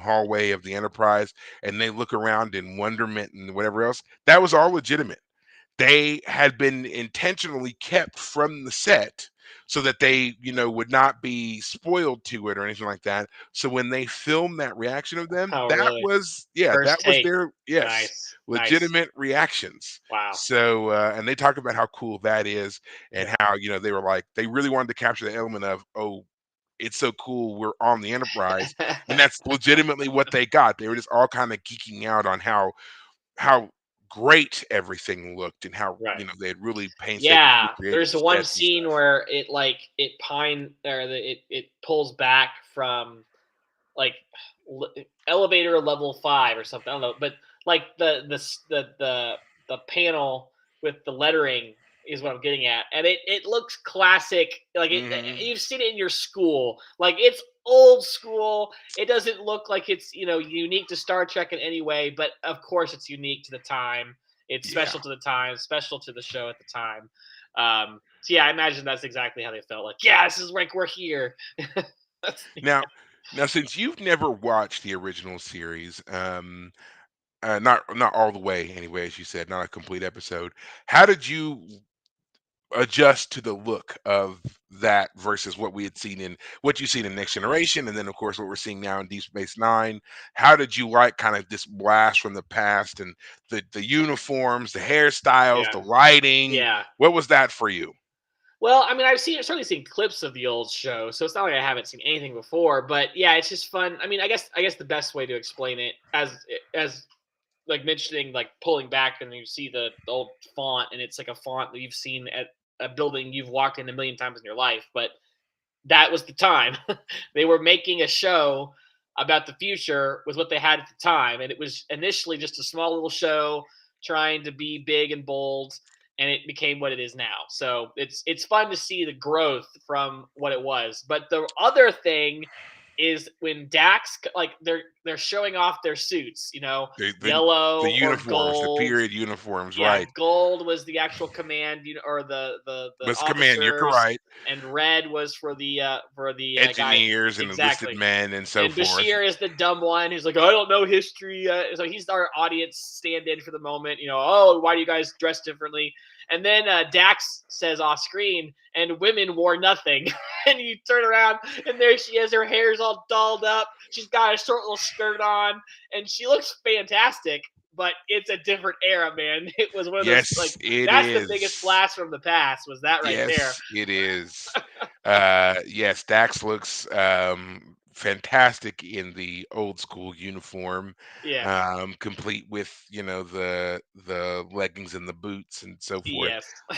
hallway of the Enterprise and they look around in wonderment and whatever else, that was all legitimate. They had been intentionally kept from the set so that they would not be spoiled to it or anything like that. So when they filmed that reaction of them, Oh, that really? was yeah, that First was take. their yes, Nice. Nice. legitimate reactions. Wow. So and they talk about how cool that is and Yeah. how they were like they really wanted to capture the element of, oh, it's so cool we're on the Enterprise, and that's legitimately what they got. They were just all kind of geeking out on how great everything looked and how Right. they had really painstakingly Yeah, recreated there's the the one sets and scene stuff. where it pulls back from like elevator level 5 or something. I don't know, but like the panel with the lettering is what I'm getting at, and it looks classic. Like Mhm. you've seen it in your school. Like it's old school. It doesn't look like it's unique to Star Trek in any way, but of course it's unique to the time. It's Yeah. special to the time, special to the show at the time. So yeah, I imagine that's exactly how they felt. Like, yeah, this is like we're here. Now now since you've never watched the original series, not all the way anyway, as you said, not a complete episode, how did you adjust to the look of that versus what you've seen in Next Generation, and then of course what we're seeing now in Deep Space Nine? How did you like kind of this blast from the past and the uniforms, the hairstyles, Yeah. the lighting? Yeah. What was that for you? Well, I mean, certainly seen clips of the old show, so it's not like I haven't seen anything before. But yeah, it's just fun. I mean, I guess the best way to explain it as like mentioning like pulling back and you see the old font and it's like a font that you've seen at a building you've walked in a million times in your life, but that was the time. They were making a show about the future with what they had at the time, and it was initially just a small little show trying to be big and bold, and it became what it is now. So it's fun to see the growth from what it was. But the other thing is when Dax, like, they're showing off their suits, The yellow or uniforms, the gold. period uniforms, Yeah, right? gold was the actual command, or the Was command. You're officers, right. and red was for the guy. Engineers and enlisted Exactly. men and so And forth. Bashir is the dumb one who's like, I don't know history. So he's our audience stand-in for the moment. Oh, why do you guys dress differently? And then Dax says off screen, and women wore nothing. And you turn around, and there she is. Her hair's all dolled up. She's got a short little skirt on, and she looks fantastic. But it's a different era, man. It was one of those, like, Yes, it that's the biggest is. blast from the past. Was that right there? Yes, it is. Yes, Dax looks fantastic in the old school uniform, Yes. complete with the leggings and the boots and so forth.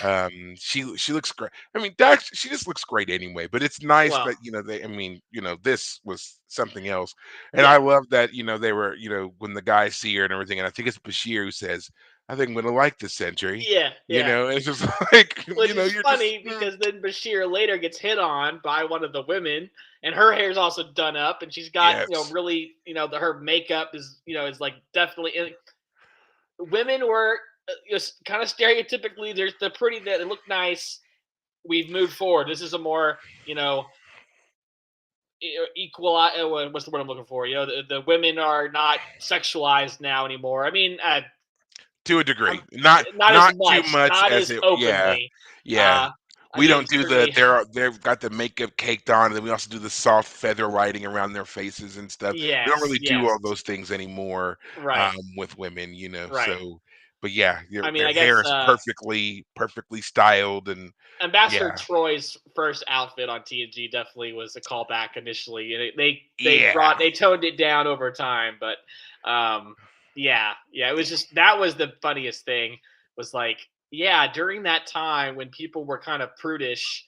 Yes. She looks great. I mean, Dax, she just looks great anyway. But it's nice Well, that they. I mean, this was something else, and yeah. I love that they were when the guys see her and everything, and I think it's Bashir who says, "I think I'm gonna like this century." Yeah. Yeah. It's just like, Which is you're just funny because then Bashir later gets hit on by one of the women, and her hair's also done up, and she's got, yes. really, her makeup is like definitely. Women were just kind of stereotypically, they're pretty, they look nice. We've moved forward. This is a more, equal. What's the word I'm looking for? The women are not sexualized now anymore. I mean, To a I'm degree. Not not as not too much, much not as as it yeah. openly. Yeah. Uh, I We mean, don't do certainly, they've got the makeup caked on, and then we also do the soft feather writing around their faces and stuff. We don't yes, really do yes, all those things anymore, right, with women, right. so but yeah, I mean, their I hair guess is perfectly styled and Ambassador yeah. Troy's first outfit on TNG definitely was a callback initially, and Yeah. they toned it down over time, but yeah, yeah, it was just, that was the funniest thing, was like, yeah, during that time when people were kind of prudish,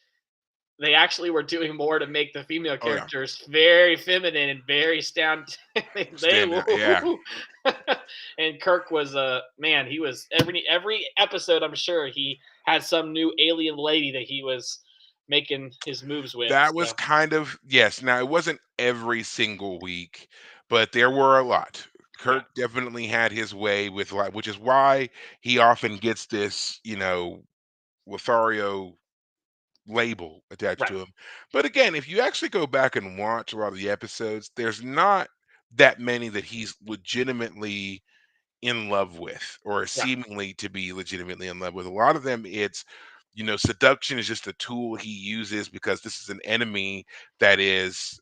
they actually were doing more to make the female Oh, yeah. characters very feminine and very stand. they Stand out. Yeah. woo. And Kirk was a man. He was every episode. I'm sure he had some new alien lady that he was making his moves with. That was So kind of yes. Now it wasn't every single week, but there were a lot. yeah, Kirk definitely had his way with like, which is why he often gets this, Lothario label attached right, to him. But again, if you actually go back and watch a lot of the episodes, there's not that many that he's legitimately in love with or right. seemingly to be legitimately in love with. A lot of them, it's, seduction is just a tool he uses because this is an enemy that is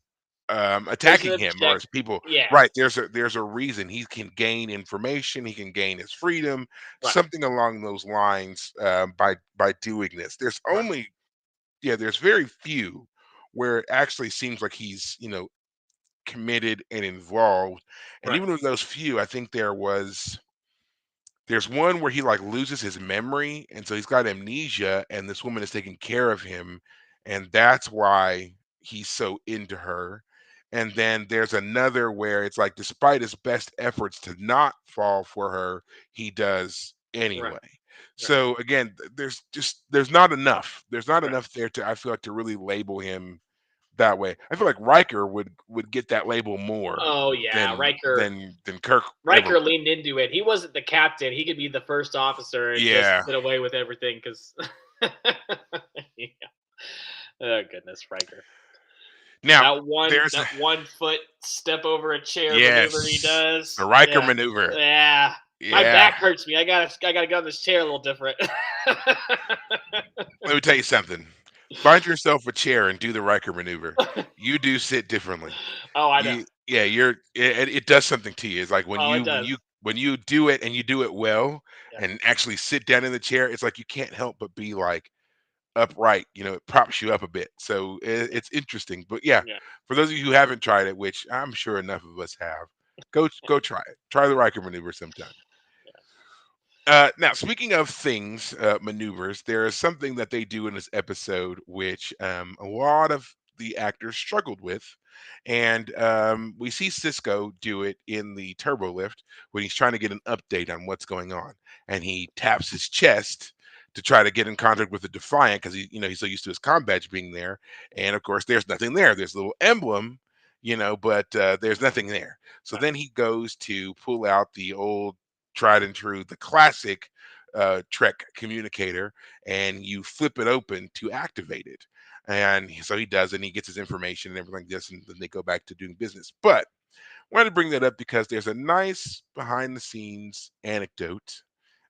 There's an attacking him or object. his people. Yeah, Right. There's a reason he can gain information, he can gain his freedom, right, something along those lines, by doing this. right, There's very few where it actually seems like he's, committed and involved. And right, even with those few, I think there's one where he, like, loses his memory, and so he's got amnesia, and this woman is taking care of him, and that's why he's so into her. And then there's another where it's like despite his best efforts to not fall for her, he does right, anyway. right, So again, there's not enough. There's not right. enough there to I feel like to really label him that way. I feel like Riker would get that label more Oh yeah, than Kirk ever Riker would. leaned into it. He wasn't the captain. He could be the first officer and just Yeah. get away with everything because. Yeah. Oh goodness, Riker. Now, That one there's a that 1 foot step over a chair maneuver he yes, the does. Riker Yeah. maneuver. Yeah. My Yeah. back hurts me. I gotta go on this chair a little different. Let me tell you something. Find yourself a chair and do the Riker maneuver. You do sit differently. Oh, I know. It does something to you. It's like when Oh, it you does. do it and you do it well Yeah. and actually sit down in the chair, it's like you can't help but be like upright. It props you up a bit. So Yeah. it's interesting. But yeah, Yeah. for those of you who haven't tried it, which I'm sure enough of us have, go try it. Try the Riker maneuver sometime. Yeah. Now, speaking of things, maneuvers, there is something that they do in this episode, which a lot of the actors struggled with. And we see Cisco do it in the turbo lift when he's trying to get an update on what's going on, and he taps his chest to try to get in contact with the Defiant because he's so used to his comm badge being there, and of course there's nothing there. There's a little emblem, but there's nothing there. So Right. then he goes to pull out the old tried and true, the classic Trek communicator, and you flip it open to activate it. And so he does, and he gets his information and everything like this, and then they go back to doing business. But I wanted to bring that up because there's a nice behind the scenes anecdote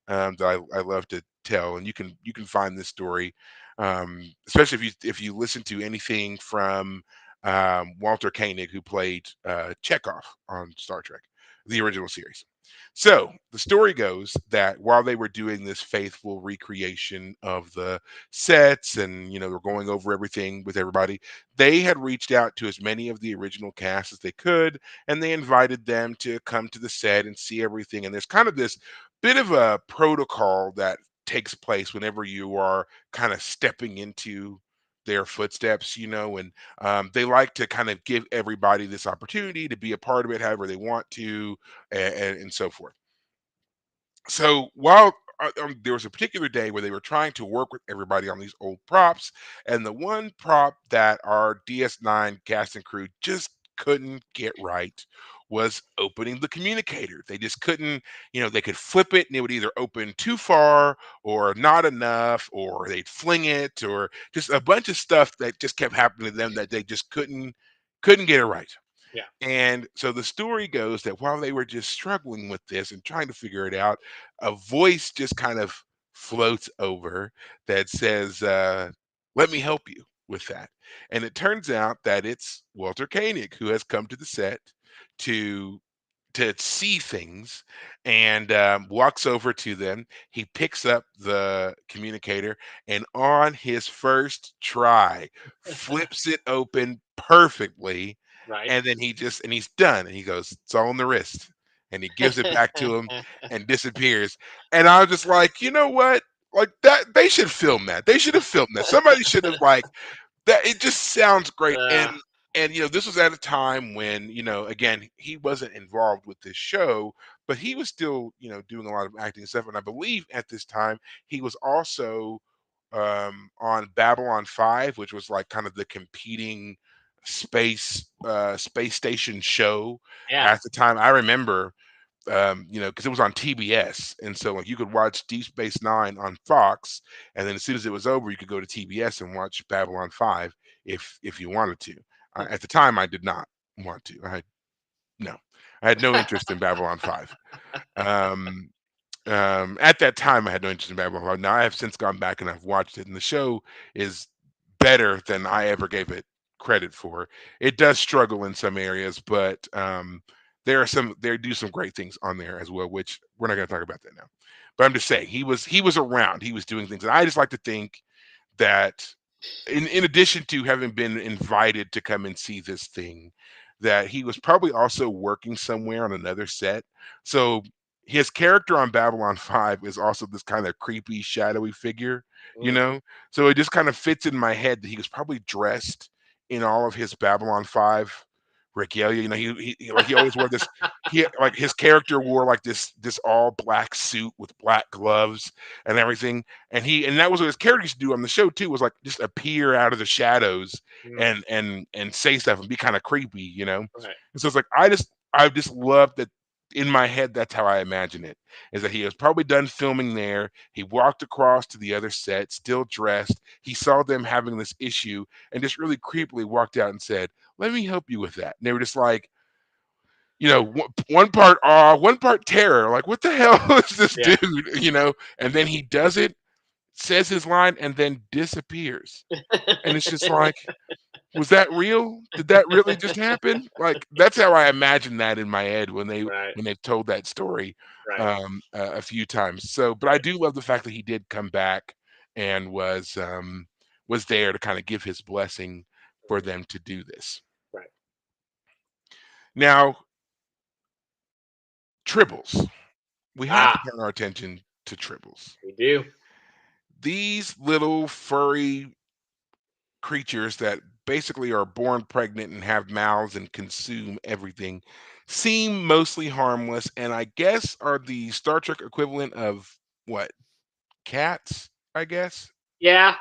that I love to tell, and you can find this story, especially if you listen to anything from Walter Koenig, who played Chekhov on Star Trek, the original series. So the story goes that while they were doing this faithful recreation of the sets, and they're going over everything with everybody, they had reached out to as many of the original cast as they could, and they invited them to come to the set and see everything. And there's kind of this bit of a protocol that takes place whenever you are kind of stepping into their footsteps, and they like to kind of give everybody this opportunity to be a part of it however they want to, and so forth. So while there was a particular day where they were trying to work with everybody on these old props, and the one prop that our DS9 cast and crew just couldn't get right was opening the communicator. They just couldn't, they could flip it and it would either open too far or not enough, or they'd fling it, or just a bunch of stuff that just kept happening to them that they just couldn't get it right. Yeah. And so the story goes that while they were just struggling with this and trying to figure it out, a voice just kind of floats over that says, "Let me help you with that." And it turns out that it's Walter Koenig who has come to the set to see things, and walks over to them. He picks up the communicator, and on his first try, flips it open perfectly. Right. And then he's done. And he goes, "It's all in the wrist." And he gives it back to him and disappears. And I was just like, you know what? Like that, they should film that. They should have filmed that. Somebody should have that. It just sounds great. and uh, and this was at a time when, again, he wasn't involved with this show, but he was still, doing a lot of acting stuff. And I believe at this time he was also on Babylon 5, which was like kind of the competing space station show yeah. at the time. I remember, because it was on TBS, and so like you could watch Deep Space Nine on Fox, and then as soon as it was over, you could go to TBS and watch Babylon 5 if you wanted to. At the time, I did not want to. No, I had no interest in Babylon 5. Um, at that time, I had no interest in Babylon 5. Now I have since gone back and I've watched it, and the show is better than I ever gave it credit for. It does struggle in some areas, but they do some great things on there as well, which we're not going to talk about that now. But I'm just saying he was around, he was doing things, and I just like to think that in addition to having been invited to come and see this thing, that he was probably also working somewhere on another set. So his character on Babylon 5 is also this kind of creepy, shadowy figure, you Mm. know? So it just kind of fits in my head that he was probably dressed in all of his Babylon 5 regalia. Like he always wore this. He like his character wore like this all black suit with black gloves and everything, and that was what his character used to do on the show too, was like just appear out of the shadows Mm. and say stuff and be kind of creepy. Right. And so it's like I just love that. In my head, that's how I imagine it, is that he was probably done filming there. He walked across to the other set, still dressed. He saw them having this issue and just really creepily walked out and said, "Let me help you with that." And they were just like, one part awe, one part terror. Like, what the hell is this Yeah. dude? And then he does it, says his line, and then disappears. And it's just like, was that real? Did that really just happen? Like, that's how I imagine that in my head when they Right. when they've told that story Right. a few times. So, but I do love the fact that he did come back and was there to kind of give his blessing for Mhm. them to do this. Right. Now, tribbles. We have to Ah, turn our attention to tribbles. we do. These little furry creatures that basically are born pregnant and have mouths and consume everything, seem mostly harmless, and I guess are the Star Trek equivalent of what, cats? I guess. Yeah,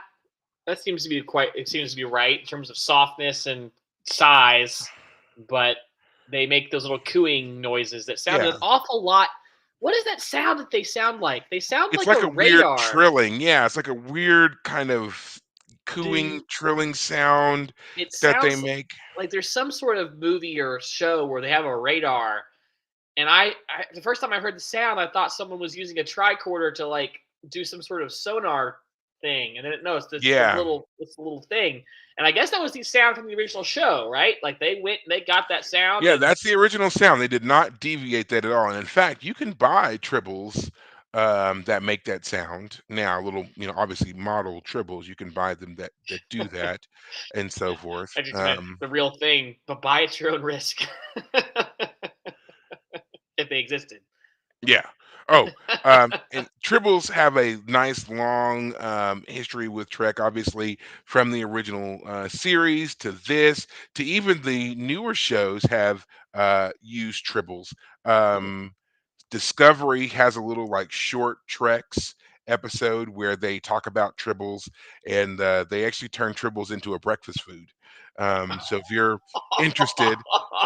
that seems to be quite. It seems to be right in terms of softness and size, but they make those little cooing noises that sound Yeah, an awful lot. What is that sound that they sound like? They sound it's like a like a weird radar. trilling. Yeah, it's like a weird kind of cooing, Do trilling sound it that they sounds make. like there's some sort of movie or show where they have a radar. And the first time I heard the sound, I thought someone was using a tricorder to like do some sort of sonar thing, and then no, Yeah. it's the little thing, and I guess that was the sound from the original show, right? Like they went and they got that sound, Yeah, and that's the original sound. They did not deviate that at all. And in fact, you can buy tribbles that make that sound now. Little, obviously model tribbles. You can buy them that do that, and so forth. I just meant the real thing, but buy at your own risk if they existed. Yeah. Oh, and tribbles have a nice long history with Trek. Obviously, from the original series to this to even the newer shows have used tribbles. Hmm. Um, Discovery has a little like short treks episode where they talk about tribbles, and they actually turn tribbles into a breakfast food. So if you're interested,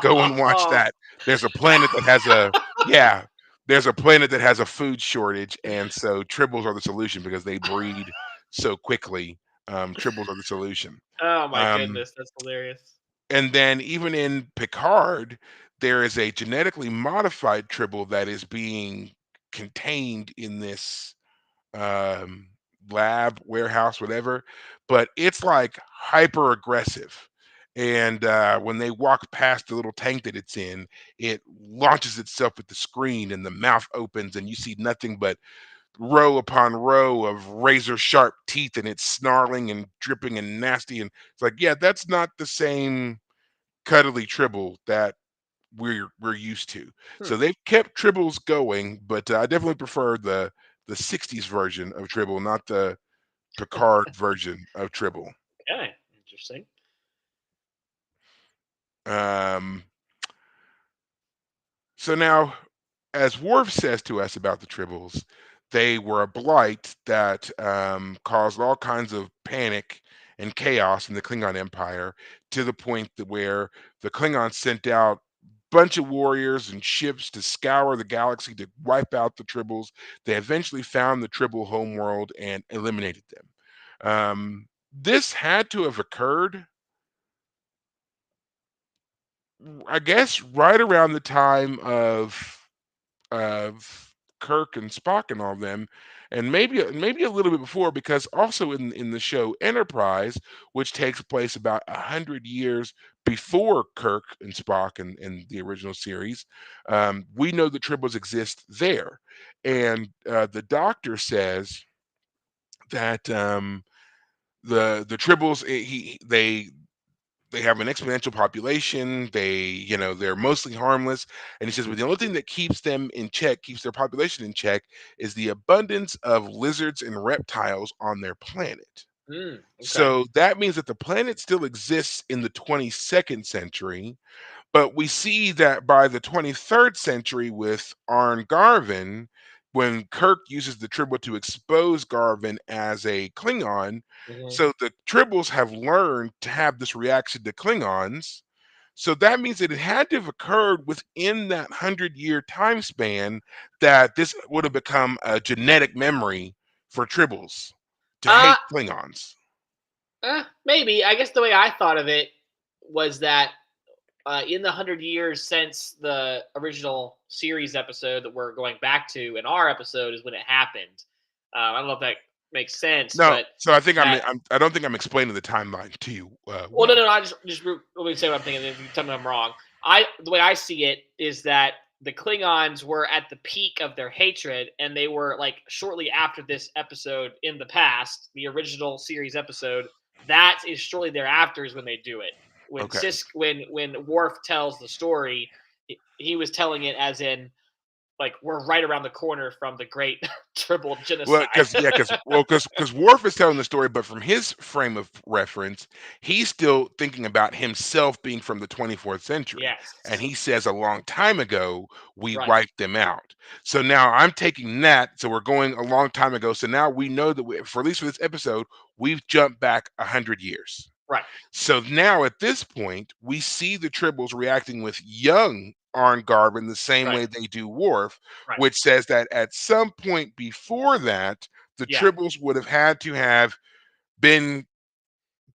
go and watch that. There's a planet that has a yeah. There's a planet that has a food shortage, and so tribbles are the solution because they breed so quickly. Tribbles are the solution. Oh my Um, goodness, that's hilarious. and then even in Picard, there is a genetically modified tribble that is being contained in this um, lab, warehouse, whatever. But it's like hyper aggressive. And when they walk past the little tank that it's in, it launches itself at the screen, and the mouth opens, and you see nothing but row upon row of razor sharp teeth, and it's snarling and dripping and nasty. And it's like, yeah, that's not the same cuddly Tribble that we're used to. Hmm. So they've kept Tribbles going, but I definitely prefer the '60s version of Tribble, not the Picard version of Tribble. Okay, interesting. Um, so now, as Worf says to us about the Tribbles, they were a blight that caused all kinds of panic and chaos in the Klingon Empire, to the point that where the Klingons sent out bunch of warriors and ships to scour the galaxy to wipe out the Tribbles. They eventually found the Tribble homeworld and eliminated them. This had to have occurred, I guess, right around the time of Kirk and Spock and all of them, and maybe a little bit before, because also in the show Enterprise, which takes place about 100 years before Kirk and Spock in the original series, we know that tribbles exist there, and the Doctor says that the tribbles they have an exponential population. They're mostly harmless. And he says, but the only thing that keeps them in check, keeps their population in check, is the abundance of lizards and reptiles on their planet. Okay. So that means that the planet still exists in the 22nd century, but we see that by the 23rd century with Arn Garvin, when Kirk uses the Tribble to expose Garvin as a Klingon, Hmm. so the Tribbles have learned to have this reaction to Klingons. So that means that it had to have occurred within that 100-year time span, that this would have become a genetic memory for Tribbles to Uh, hate Klingons. Maybe. I guess the way I thought of it was that in the 100 years since the original series episode that we're going back to in our episode is when it happened. I don't know if that makes sense, No, but so I think that I don't think I'm explaining the timeline to you well, no, well. no, no. I just let me say what I'm thinking. If you tell me I'm wrong, I the way I see it is that the Klingons were at the peak of their hatred, and they were like shortly after this episode in the past, the original series episode. That is shortly thereafter is when they do it. When Okay. Sisk, when Worf tells the story, he was telling it as in like we're right around the corner from the great Tribble Well, genocide. because yeah, because Worf is telling the story, but from his frame of reference, he's still thinking about himself being from the 24th century, and Yes. he says a long time ago we Right. wiped them out. So now I'm taking that. So we're going a long time ago. So now we know that for at least for this episode, we've jumped back 100 years. Right. So now at this point, we see the Tribbles reacting with young Arn Garvin the same Right. way they do Worf, Right. which says that at some point before that, the Yeah. Tribbles would have had to have been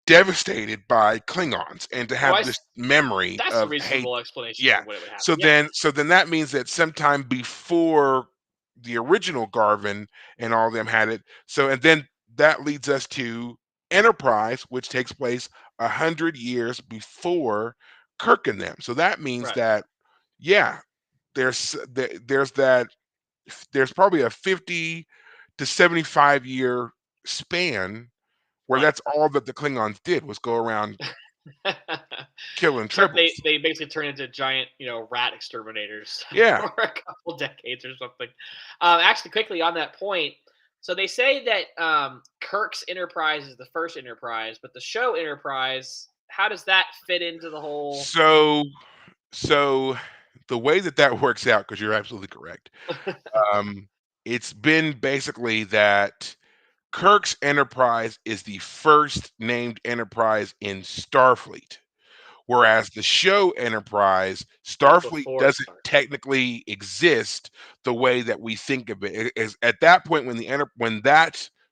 devastated by Klingons and to Oh, have this memory that's a of hate. reasonable explanation Yeah. for when it would happen. So Yeah. then that means that sometime before the original Garvin and all them had it. So and then that leads us to Enterprise, which takes place 100 years before Kirk and them. So that means Right. that yeah, there's that there's probably a 50 to 75 year span where Right. that's all that the Klingons did was go around killing Except tribbles. they basically turn into giant, rat exterminators Yeah. for a couple decades or something. Actually, quickly on that point, so they say that Kirk's Enterprise is the first Enterprise, but the show Enterprise, how does that fit into the whole? So so the way that that works out, because you're absolutely correct. Um, it's been basically that Kirk's Enterprise is the first named Enterprise in Starfleet. Right, Whereas the show Enterprise, is Starfleet before doesn't Star Trek. technically exist the way that we think of it. Is at that point when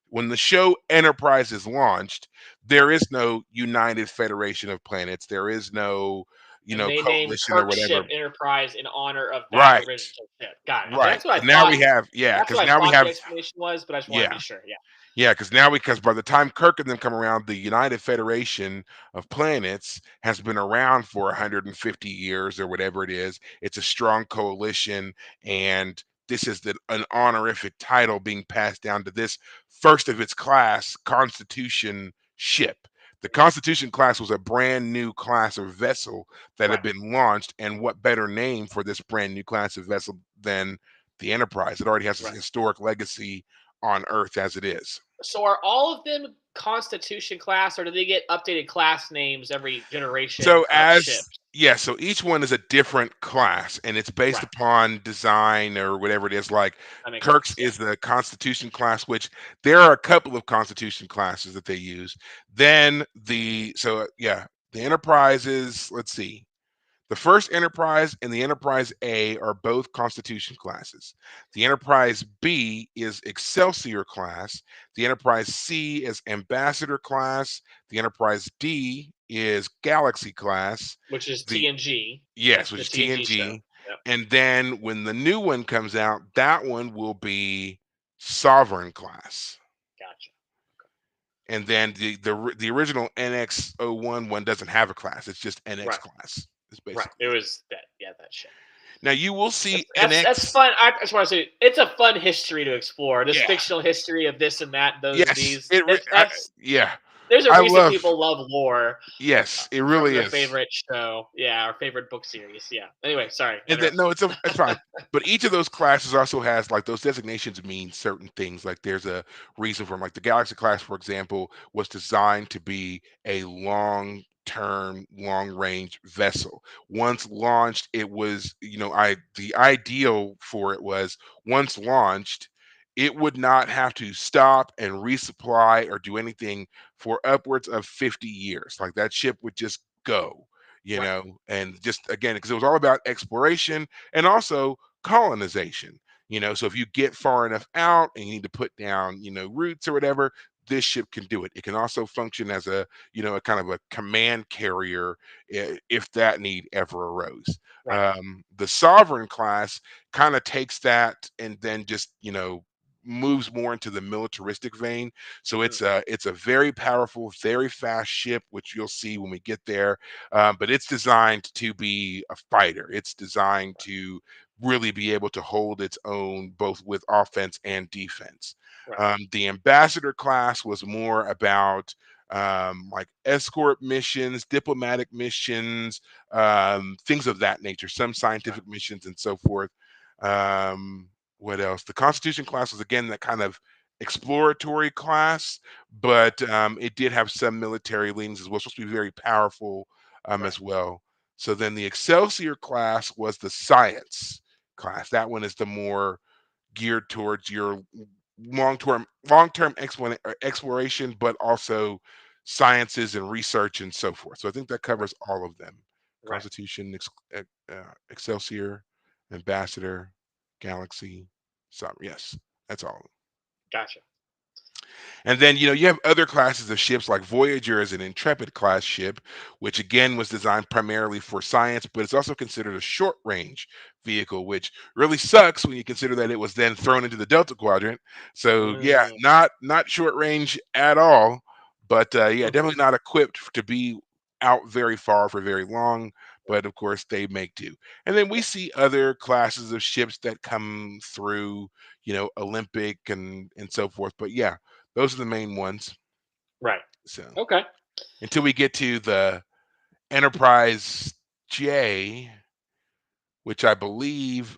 when the show Enterprise is launched, there Right, is no United Federation of Planets. There is no, and they named coalition or Kirk's whatever. ship Enterprise in honor of that Right. original ship. Got it. Okay, Right. that's what I And now thought. we have That's what I now we thought the have explanation was, but I just wanted to yeah. be sure. Yeah, Yeah, because by the time Kirk and them come around, the United Federation of Planets has been around for 150 years or whatever it is. It's a strong coalition, and this is an honorific title being passed down to this first of its class Constitution ship. The mhm, Constitution class was a brand new class of vessel that had right, been launched, and what better name for this brand new class of vessel than the Enterprise? It already has this right. historic legacy on Earth as it is. So are all of them Constitution class, or do they get updated class names every generation So of ships? so each one is a different class and it's based Right, upon design or whatever it is. Like that makes Kirk's sense. Yeah, is the Constitution class, which there are a couple of Constitution classes that they use. Then the Enterprises, let's see. The first Enterprise and the Enterprise A are both Constitution classes. The Enterprise B is Excelsior class. The Enterprise C is Ambassador class. The Enterprise D is Galaxy class. which is The TNG, yes, which the is TNG show. TNG. Yep. And then when the new one comes out, that one will be Sovereign class. Gotcha. And then the original NX-01 one doesn't have a class. It's just NX Right, class. It's right. It basically it. was that. Yeah, that ship. Now you will That's see that's, that's NX. fun. I just want to say it's a fun history to explore. This Yeah. fictional history of this and that, those and Yes. these. That's Yeah. there's a I reason love. people love lore Yes, it from really their is. favorite show. Yeah, our favorite book series. Yeah. Anyway, sorry, I And then interrupted no, you. it's fine. But each of those classes also has like those designations mean certain things. Like there's a reason for 'em. Like the Galaxy class, for example, was designed to be a long term, long range vessel. Once launched, it was, the ideal for it was once launched, it would not have to stop and resupply or do anything for upwards of 50 years. Like that ship would just go Right, and just again, because it was all about exploration and also colonization. So if you get far enough out and you need to put down, roots or whatever, this ship can do it. It can also function as a kind of a command carrier if that need ever arose. right. The Sovereign class kind of takes that and then just, moves more into the militaristic vein. So Mm, it's a very powerful, very fast ship, which you'll see when we get there, but it's designed to be a fighter. It's designed to really be able to hold its own both with offense and defense. right, The ambassador class was more about like escort missions, diplomatic missions, things of that nature, some right. scientific missions, and so forth. Um, what else? The Constitution class was again that kind of exploratory class, but it did have some military leanings as well. It's supposed to be very powerful Right. as well. So then the Excelsior class was the science class. That one is the more geared towards your long-term exploration, but also sciences and research and so forth. So I think that Right. covers all of them: Right. Constitution, Excelsior, Ambassador, Galaxy, Summer. Yes, that's all. Gotcha. And then, you have other classes of ships like Voyager is an Intrepid class ship, which again was designed primarily for science, but it's also considered a short range vehicle, which really sucks when you consider that it was then thrown into the Delta Quadrant. So yeah, Mm. not short range at all, but yeah, Hmm. definitely not equipped to be out very far for very long. But of course, they make do. And then we Yeah. see other classes of ships that come through, Olympic and so forth. But yeah, those are the main ones. Right. So Okay. until we get to the Enterprise J, which I believe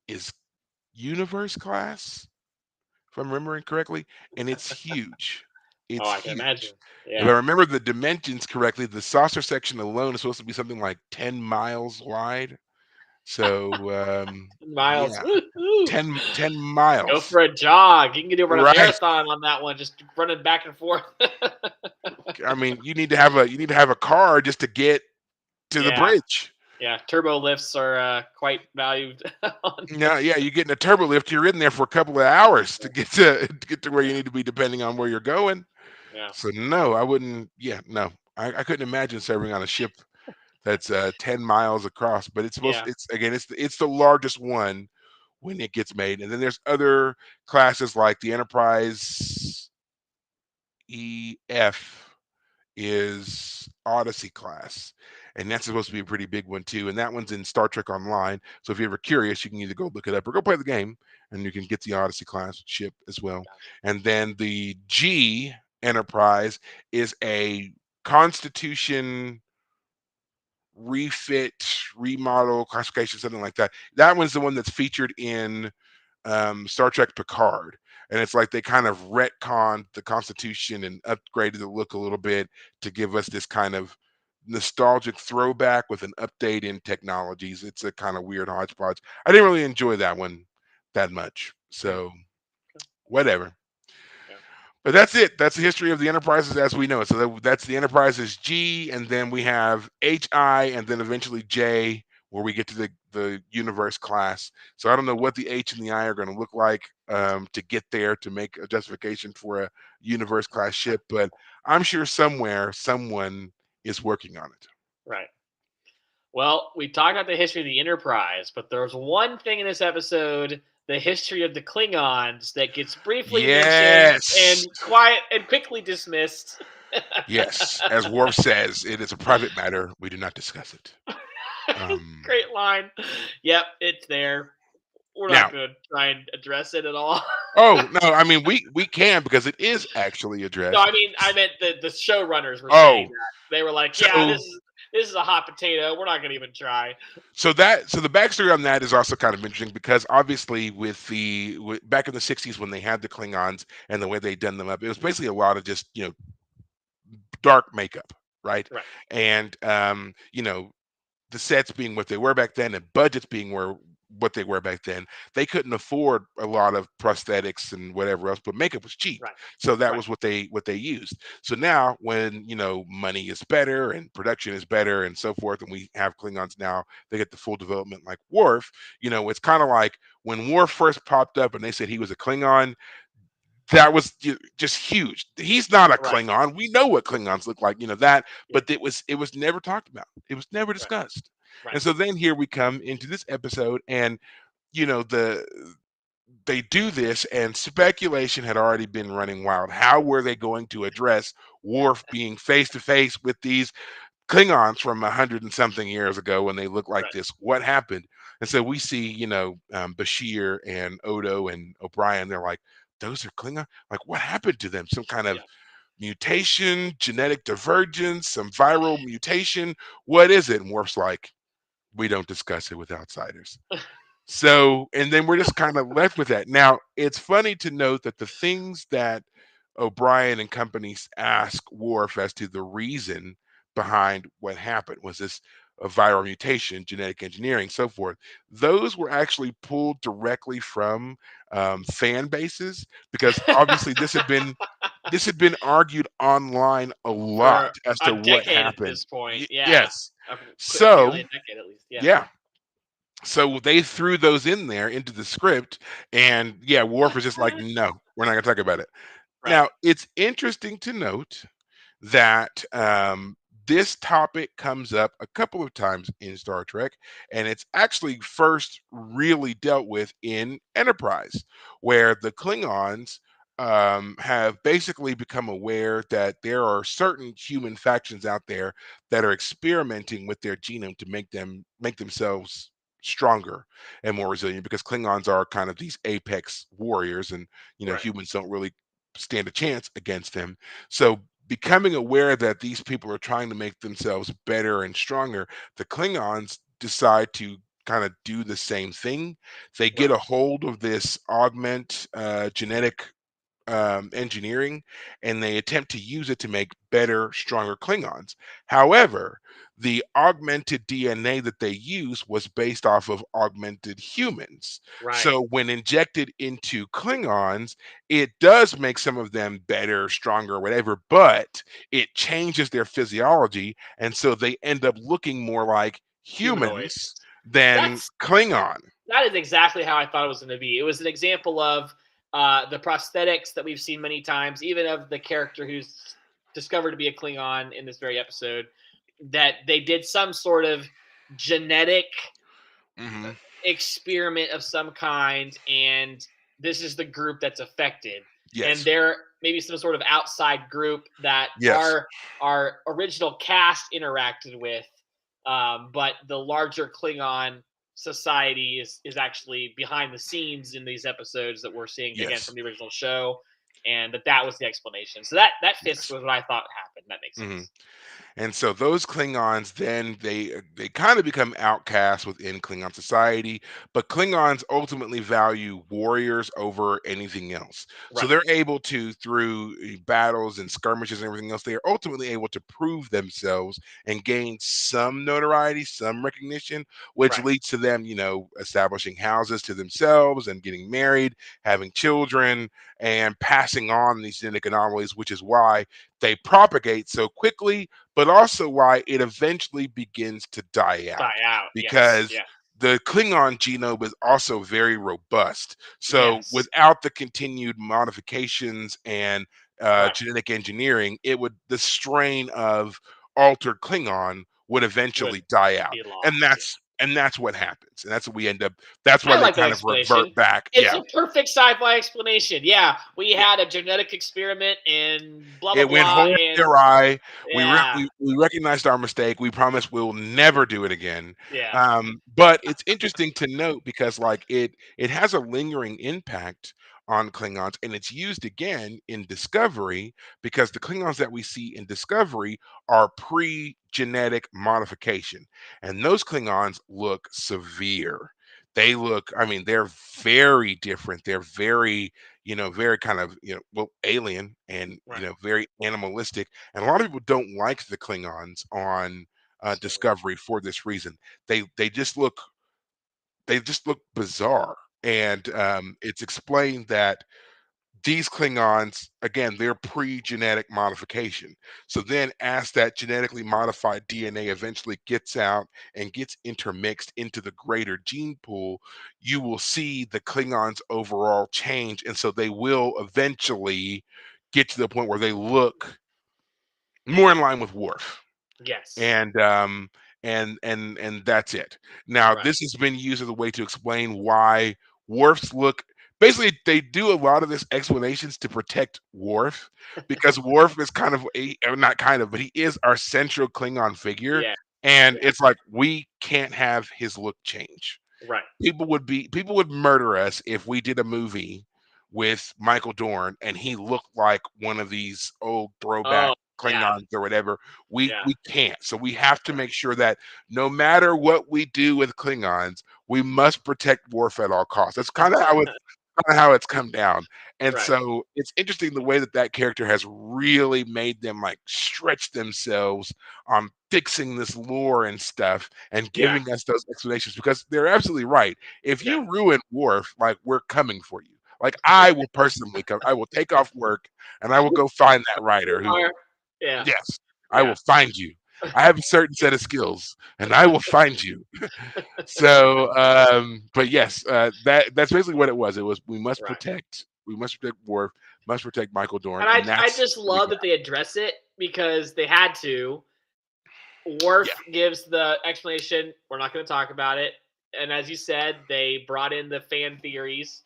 is Universe class, if I'm remembering correctly, and it's huge. Oh, It's I can imagine. huge. If I Yeah. remember the dimensions correctly, the saucer section alone is supposed to be something like 10 miles wide. So, Miles. yeah, Woo-hoo. 10 Go miles. for a jog. You can go run a Right. marathon on that one, just running back and forth. I mean, you need to have a car just to get to the Yeah. bridge. Yeah. Turbo lifts are quite valued on No, this yeah, ship. you get in a turbo lift, you're in there for a couple of hours to get to where you Yeah. need to be, depending on where you're going. Yeah. So no, I wouldn't. Yeah, no, I couldn't imagine serving on a ship that's 10 miles across. But it's supposed. Yeah. It's again, it's the largest one when it gets made, and then there's other classes like the Enterprise EF is Odyssey class. And that's supposed to be a pretty big one too. And that one's in Star Trek Online. So if you're ever curious, you can either go look it up or go play the game and you can get the Odyssey class ship as well. Gotcha. And then the G Enterprise is a Constitution refit, remodel, classification, something like that. That one's the one that's featured in Star Trek Picard, and it's like they kind of retconned the Constitution and upgraded the look a little bit to give us this kind of nostalgic throwback with an update in technologies. It's a kind of weird hodgepodge. I didn't really enjoy that one that much, Yeah. so Okay. whatever. Yeah. But that's it. That's the history of the Enterprises as we know it. So that's the Enterprises G, and then we have HI, and then eventually J, where we get to the Universe class. So I don't know what the H and the I are going to look like to get there to make a justification for a Universe class ship, but I'm sure somewhere someone is working on it. Right. Well, we talked about the history of the Enterprise, but there's one thing in this episode, the history of the Klingons, that gets briefly mentioned Yes, and quiet and quickly dismissed. yes. As Worf says, it is a private matter. We do not discuss it. Um, Great line. Yep, it's there. We're Now, not going to try and address it at all. oh no, I mean we can because it is actually No, addressed. I mean I meant the showrunners were saying Oh, that. They were like, "Yeah, so this is a hot potato. We're not going to even try." so the backstory on that is also kind of interesting because obviously back in the '60s when they had the Klingons and the way they done them up, it was basically a lot of just dark makeup, right? Right. And the sets being what they were back then and budgets being what they were back then, they couldn't afford a lot of prosthetics and whatever else, but makeup was cheap. Right. So that Right. was what they used. So now when, money is better and production is better and so forth, and we have Klingons now, they get the full development like Worf, it's kind of like when Worf first popped up and they said he was a Klingon, that was just huge. He's not a Right. Klingon. We know what Klingons look like, that, Yeah. but it was never talked about. It was never Right. discussed. Right. And so then here we come into this episode, and the they do this, and speculation had already been running wild. How were they going to address Worf being face to face with these Klingons from 100 and something years ago when they look like Right. this? What happened? And so we see, Bashir and Odo and O'Brien. They're like, those are Klingon. Like, what happened to them? Some kind of Yeah. mutation, genetic divergence, some viral mutation. What is it? And Worf's like, we don't discuss it with outsiders. So, and then we're just kind of left with that. Now, it's funny to note that the things that O'Brien and companies ask Worf as to the reason behind what happened was this a viral mutation, genetic engineering, so forth. Those were actually pulled directly from fan bases because obviously this had been argued online a lot For as a to what decade at happened. this point, yeah. Yes. Nearly So a decade at least, yeah. yeah, so they threw those in there into the script, and yeah, Worf was just like, "No, we're not gonna talk about it." Right, Now, it's interesting to note that this topic comes up a couple of times in Star Trek, and it's actually first really dealt with in Enterprise, where the Klingons have basically become aware that there are certain human factions out there that are experimenting with their genome to make themselves stronger and more resilient because Klingons are kind of these apex warriors and right, humans don't really stand a chance against them. So becoming aware that these people are trying to make themselves better and stronger, the Klingons decide to kind of do the same thing. They get right, a hold of this augment genetic engineering, and they attempt to use it to make better, stronger Klingons. However, the augmented DNA that they use was based off of augmented humans. right. So when injected into Klingons, it does make some of them better, stronger, whatever, but it changes their physiology. And so they end up looking more like humans Humanoids. than That's Klingon. that is exactly how I thought it was gonna be. It was an example of, the prosthetics that we've seen many times, even of the character who's discovered to be a Klingon in this very episode, that they did some sort of genetic Hmm. experiment of some kind, and this is the group that's affected, and Yes. they're maybe some sort of outside group that Yes. our original cast interacted with, but the larger Klingon society is actually behind the scenes in these episodes that we're seeing again Yes. from the original show, and that was the explanation. So that fits Yes. with what I thought happened. That makes Hmm. sense. And so those Klingons then they kind of become outcasts within Klingon society, but Klingons ultimately value warriors over anything else. So Right, they're able to through battles and skirmishes and everything else, they are ultimately able to prove themselves and gain some notoriety, some recognition, which right, leads to them, establishing houses to themselves and getting married, having children, and passing on these genetic anomalies, which is why they propagate so quickly, but also why it eventually begins to die out die out. Yes, because yeah, the Klingon genome is also very robust. So yes, without the continued modifications and right. genetic engineering, the strain of altered Klingon would Would eventually die out, be and lost. Yeah. that's what happens, and that's what we end up. That's why I they like that kind of explanation. revert back. It's Yeah, a perfect sci-fi explanation. Yeah, we yeah. had a genetic experiment and blah blah It went blah, horribly and awry. yeah, We recognized our mistake. We promise we'll never do it again. yeah, But it's interesting to note because, like, it has a lingering impact on Klingons, and it's used again in Discovery because the Klingons that we see in Discovery are pre-genetic modification, and those Klingons look severe. They look, I mean, they're very different. They're very very kind of, well, alien and, right. very animalistic. And a lot of people don't like the Klingons on Discovery. Discovery for this reason. They they just look they just look bizarre. And it's explained that these Klingons, again, they're pre-genetic modification. So then as that genetically modified DNA eventually gets out and gets intermixed into the greater gene pool, you will see the Klingons overall change. And so they will eventually get to the point where they look more in line with Worf, Yes, and that's it. Now, right. this has been used as a way to explain why Worf's look. Basically, they do a lot of this explanations to protect Worf because Worf is kind of not kind of, but he is our central Klingon figure, Yeah, and yeah, it's like we can't have his look change. right. People would murder us if we did a movie with Michael Dorn and he looked like one of these old throwback Oh, yeah, Klingons or whatever. We yeah, we can't. So we have to right. make sure that no matter what we do with Klingons, we must protect Worf at all costs. That's kinda how it's come down, and Right. so it's interesting the way that that character has really made them, like, stretch themselves on fixing this lore and stuff and Yeah. giving us those explanations because they're absolutely right. If Yeah. you ruin Worf, like, we're coming for you. Like, I will personally come I will take off work, and I will go find that writer who Are- Yeah. yes, I Yeah. will find you. I have a certain set of skills, and I will find you. So, but yes, that's basically what it was. It was Right. we must protect Worf, must protect Michael Dorn, And and I that's just what we love that got. they address it because they had to. Worf Yeah. gives the explanation. We're not going to talk about it. And as you said, they brought in the fan theories.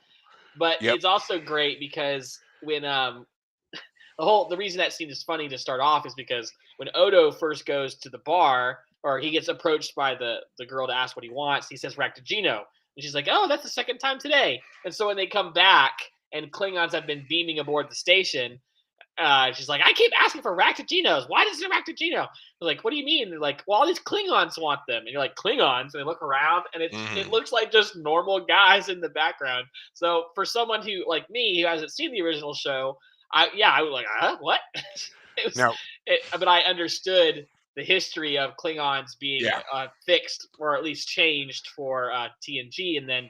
But Yep. it's also great because when the reason that scene is funny to start off is because when Odo first goes to the bar or he gets approached by the girl to ask what he wants, he says Raktajino. And she's like, "Oh, that's the second time today." And so when they come back and Klingons have been beaming aboard the station, she's like, "I keep asking for Raktaginos. Why does it Raktajino?" They're like, "What do you mean?" They're like, "Well, all these Klingons want them." And you're like, "Klingons?" And they look around, and it Mhm. looks like just normal guys in the background. So for someone who like me who hasn't seen the original show, I was like, What?" it was, Now but I understood the history of Klingons being yeah. fixed or at least changed for TNG, and then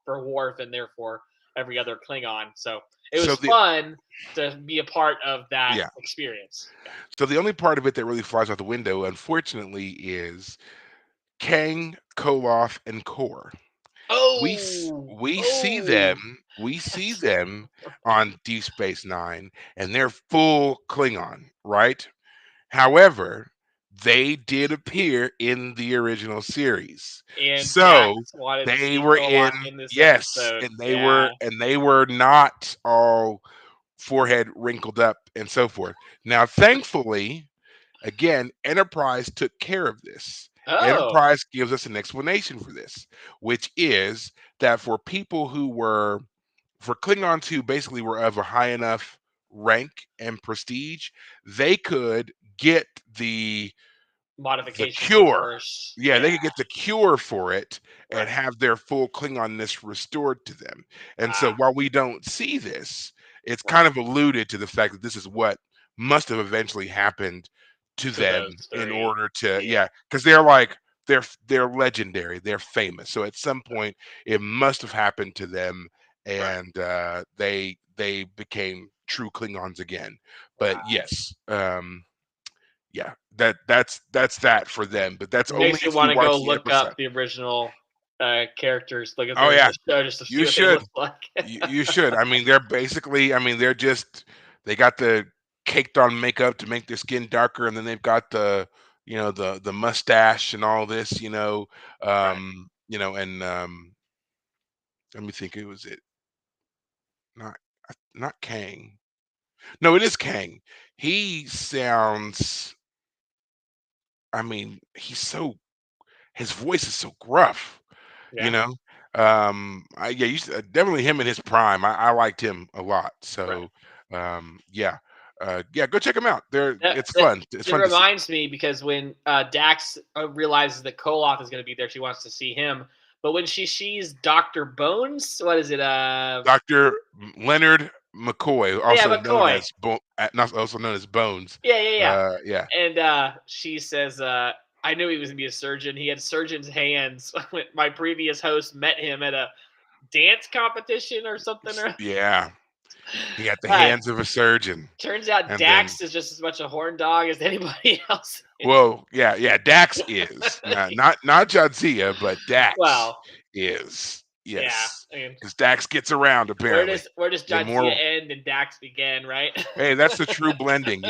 for Worf, and therefore every other Klingon. So it So was the fun to be a part of that yeah. experience. Yeah. So the only part of it that really flies out the window, unfortunately, is Kang, Koloth, and Kor. Oh, We see oh, yes. them on Deep Space Nine, and they're full Klingon, right? However, they did appear in the original series. And Dax So wanted to they see were in Kolak in this yes, episode. and Yeah. they were not all forehead wrinkled up and so forth. Now, thankfully, again, Enterprise took care of this. Oh, Enterprise gives us an explanation for this, which is that for Klingons who basically were of a high enough rank and prestige, they could get the modifications cure. reverse. Yeah, Yeah. they could get the cure for it and Right. have their full Klingonness restored to them. And so Ah, while we don't see this, it's right. kind of alluded to the fact that this is what must have eventually happened to To them those in three. order to Yeah. yeah, because they're like they're legendary, they're famous. So at some Right. point it must have happened to them Right. and they became true Klingons again. But Wow. yes, yeah, that's that for them, but that's It only makes me if you want to go watch the look episode. up the original characters, look at the Oh original yeah, show just to see you what they look should. like. You should. I mean, they're basically. I mean, they're just. They got the caked on makeup to make their skin darker, and then they've got the mustache and all this. Right. And let me think. It was it not not Kang. No, it is Kang. He sounds. I mean, his voice is so gruff. You Yeah. know? Yeah, definitely him in his prime. I liked him a lot. Right. So, yeah. Yeah, go check him out. That, It's that, fun. It's it fun to see. reminds me because when Dax realizes that Koloth is going to be there, she wants to see him. But when she sees Doctor Bones, what is it? Dr. Leonard McCoy, Yeah, also known McCoy. as not also known as Bones. Yeah, yeah, yeah. Yeah. And she says, "I knew he was gonna be a surgeon. He had surgeon's hands." When my previous host met him at a dance competition or something. Yeah. He had the Uh, hands of a surgeon. turns out And then Dax is just as much a horn dog as anybody else. well, yeah, yeah, Dax is. Not Jadzia, but Dax Well, is. yeah. Yes. I mean, Because Dax gets around apparently. where does The Jadzia more end and Dax begin? Right. hey, that's the true blending. So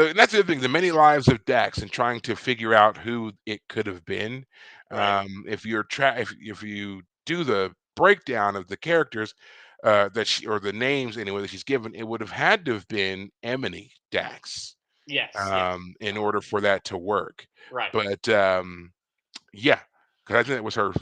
and that's the other thing, the many lives of Dax and trying to figure out who it could have been. Right. If you do the breakdown of the characters that she or the names anyway that she's given, it would have had to have been Emily Dax Yes. Yes. in Yeah. order for that to work. Right. But yeah, because I think it was her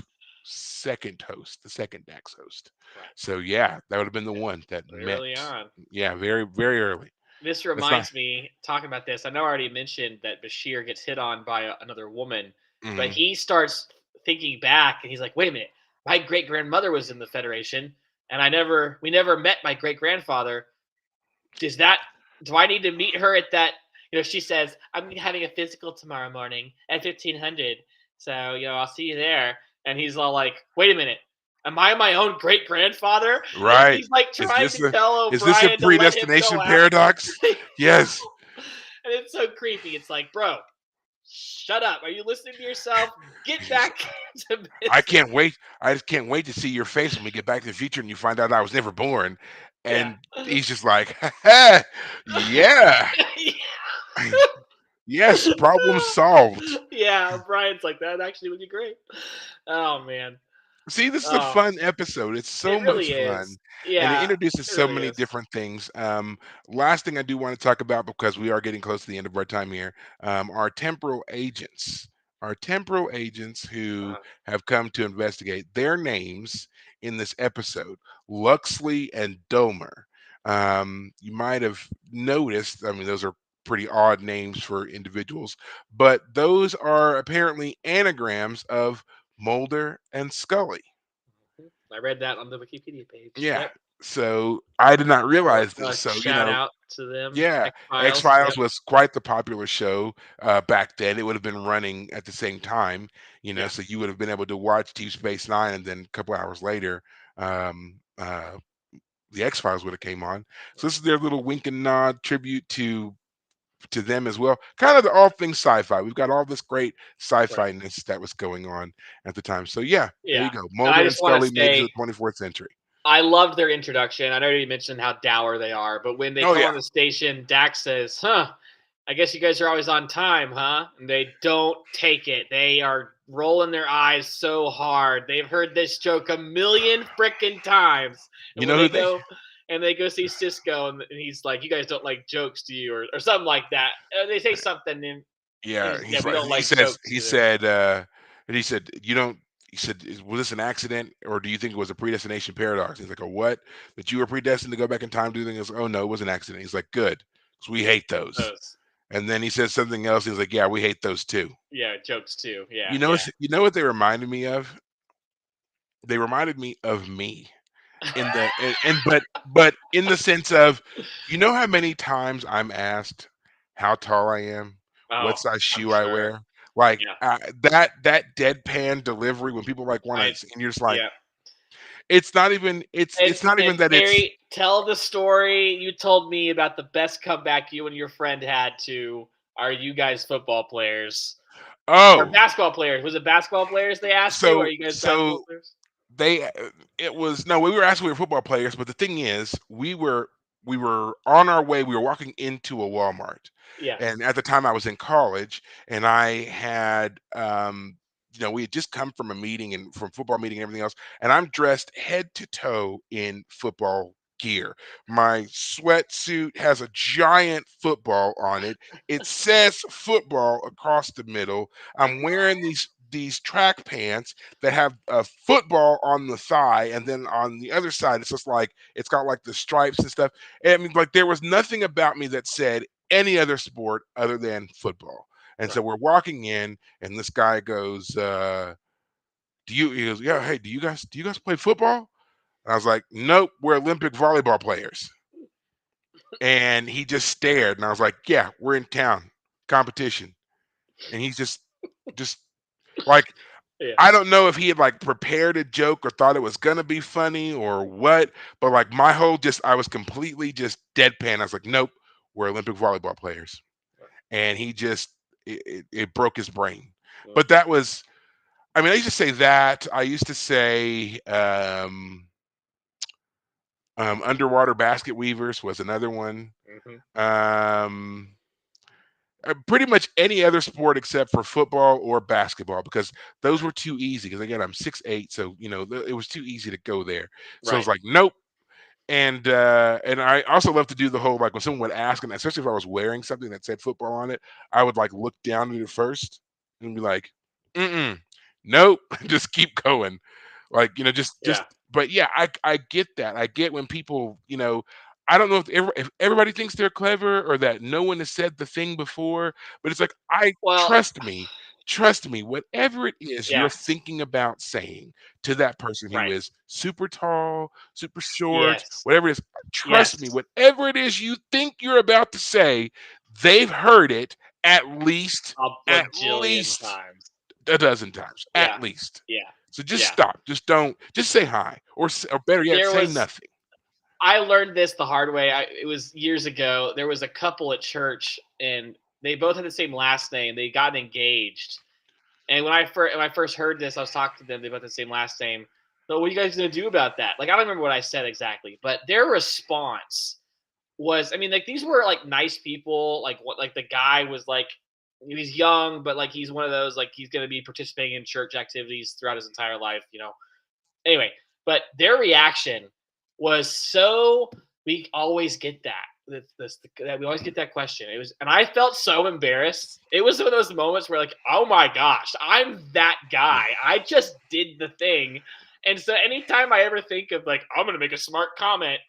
second host, the second Dax host. Right. So yeah, that would have been the one that Very met. early on. Yeah, very very early. This That's not. reminds me, talking about this, I know I already mentioned that Bashir gets hit on by another woman, but Mhm. he starts thinking back, and he's like, "Wait a minute, my great grandmother was in the Federation, and we never met my great grandfather. Does that do I need to meet her at that?" She says, "I'm having a physical tomorrow morning at 1500, so I'll see you there." And he's all like, "Wait a minute, am I my own great grandfather?" And Right. he's like Is trying this to a tell is this a O'Brien to let him go predestination out. paradox? Yes. And it's so creepy. It's like, bro, shut up. Are you listening to yourself? Get back to I business. can't wait. I just can't wait to see your face when we get back to the future and you find out I was never born. Yeah. And he's just like, yeah, yes, problem solved. Yeah, Brian's like that actually would be great. Oh man. See, this is a Oh, fun episode. It's so it much really is. fun, and it Yeah, introduces it so really many is. different things. Last thing I do want to talk about because we are getting close to the end of our time here, are temporal agents. Our temporal agents who Uh, have come to investigate their names in this episode, Luxley and Domer. You might have noticed, I mean, those are pretty odd names for individuals, but those are apparently anagrams of Mulder and Scully. I read that on the Wikipedia page. Yeah. Yep. So I did not So, realize this. So, shout out to them. yeah, X X Files. Files Yep. was quite the popular show back then. It would have been running at the same time, Yeah. so you would have been able to watch Deep Space Nine, and then a couple hours later, the X Files would have came on. So this is their little wink and nod tribute to them as well. Kind of the all things sci-fi. We've got all this great Right. sci-fi-ness that was going on at the time. So yeah, there Yeah. you go. And I Mulder and just want to Scully made it to say the 24th century. I loved their introduction. I know you mentioned how dour they are, but when they Oh come yeah. on the station, Dax says, "Huh, I guess you guys are always on time, huh?" And they don't take it. They are rolling their eyes so hard. They've heard this joke a million freaking times. And You when know who they they go and they go see Cisco, and he's like, "You guys don't like jokes, do you?" Or something like that. They say something, and Yeah, yeah, he's we like don't like jokes either. he said, "You don't," he said, "Was this an accident or do you think it was a predestination paradox?" He's like, "A what? That you were predestined to go back in time to do things?" Oh no, it was an accident. He's like, "Good, because we hate those." Those, And then he says something else. He's like, "Yeah, we hate those too." yeah, jokes too. Yeah, You know, yeah. you know what they reminded me of? They reminded me of me in the but in the sense of, you know how many times I'm asked how tall I am, Oh, what size I'm shoe I sure. wear, like Yeah. that deadpan delivery when people like want to, I and you're just like, yeah. it's not even And that it's Terry, tell the story you told me about the best comeback you and your friend had to "Are you guys football players?" Or oh basketball players. Was it basketball players they asked you? "Are so you guys basketball so players?" they it was no, we were actually we were football players, but the thing is, we were on our way. We were walking into a Walmart, Yeah. and at the time I was in college, and I had we had just come from a meeting and from football meeting and everything else, and I'm dressed head to toe in football gear. My sweatsuit has a giant football on it. It says football across the middle. I'm wearing these track pants that have a football on the thigh, and then on the other side, it's just like it's got like the stripes and stuff. And I mean, like there was nothing about me that said any other sport other than football. And so Right. we're walking in, and this guy goes, "Do you?" He goes, "Yeah, hey, do you guys play football?" And I was like, "Nope, we're Olympic volleyball players." And he just stared, and I was like, "Yeah, we're in town competition." And he's just like, Yeah. I don't know if he had like prepared a joke or thought it was gonna be funny or what, but like my whole just I was completely just deadpan. I was like, nope, we're Olympic volleyball players. And he just it broke his brain. But that was, I mean, I used to say that. I used to say underwater basket weavers was another one. Mm-hmm. Um pretty much any other sport except for football or basketball, because those were too easy, because again I'm 6'8", so it was too easy to go there. So I Right. was like, nope. And I also love to do the whole, like, when someone would ask, and especially if I was wearing something that said football on it, I would like look down at it first and be like, mm-mm, nope, just keep going. Like, just Yeah. but yeah, I get that. I get when people, I don't know if everybody thinks they're clever or that no one has said the thing before, but it's like, I Well, trust me. trust me, whatever it is you're Yes. thinking about saying to that person who Right. is super tall, super short, Yes. whatever it is, trust me, Yes. whatever it is you think you're about to say, they've heard it at least, A at bajillion least times. a dozen times, at Yeah. least. Yeah. So just Yeah. stop. Just don't. Just say hi, or better yet, There say was nothing. I learned this the hard way. It was years ago. There was a couple at church, and they both had the same last name. They got engaged, and when I first heard this, I was talking to them. They both had the same last name. So what are you guys gonna do about that? Like I don't remember what I said exactly, but their response was, I mean, like these were like nice people. Like what, like the guy was like, he was young, but like he's one of those like he's gonna be participating in church activities throughout his entire life. Anyway, but their reaction was so, we always get that. That we always get that question. It was, and I felt so embarrassed. It was one of those moments where, like, oh my gosh, I'm that guy. I just did the thing. And so, anytime I ever think of like, I'm gonna make a smart comment,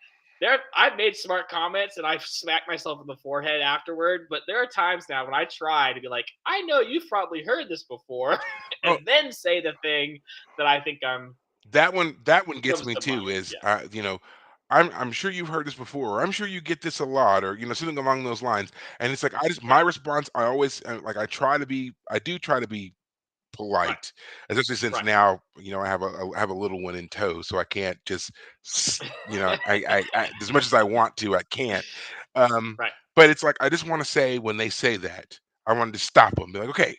I've made smart comments and I've smacked myself in the forehead afterward. But there are times now when I try to be like, I know you've probably heard this before, Oh, and then say the thing that I think I'm that one gets comes me to too. mind. Is Yeah. I'm sure you've heard this before, or I'm sure you get this a lot, or something along those lines. And it's like my Yeah. response. I always like I do try to be Right. polite, especially since Right. now I have a little one in tow, so I can't just I as much as I want to, I can't. Um, Right. but it's like I just want to say when they say that, I wanted to stop them, be like, okay,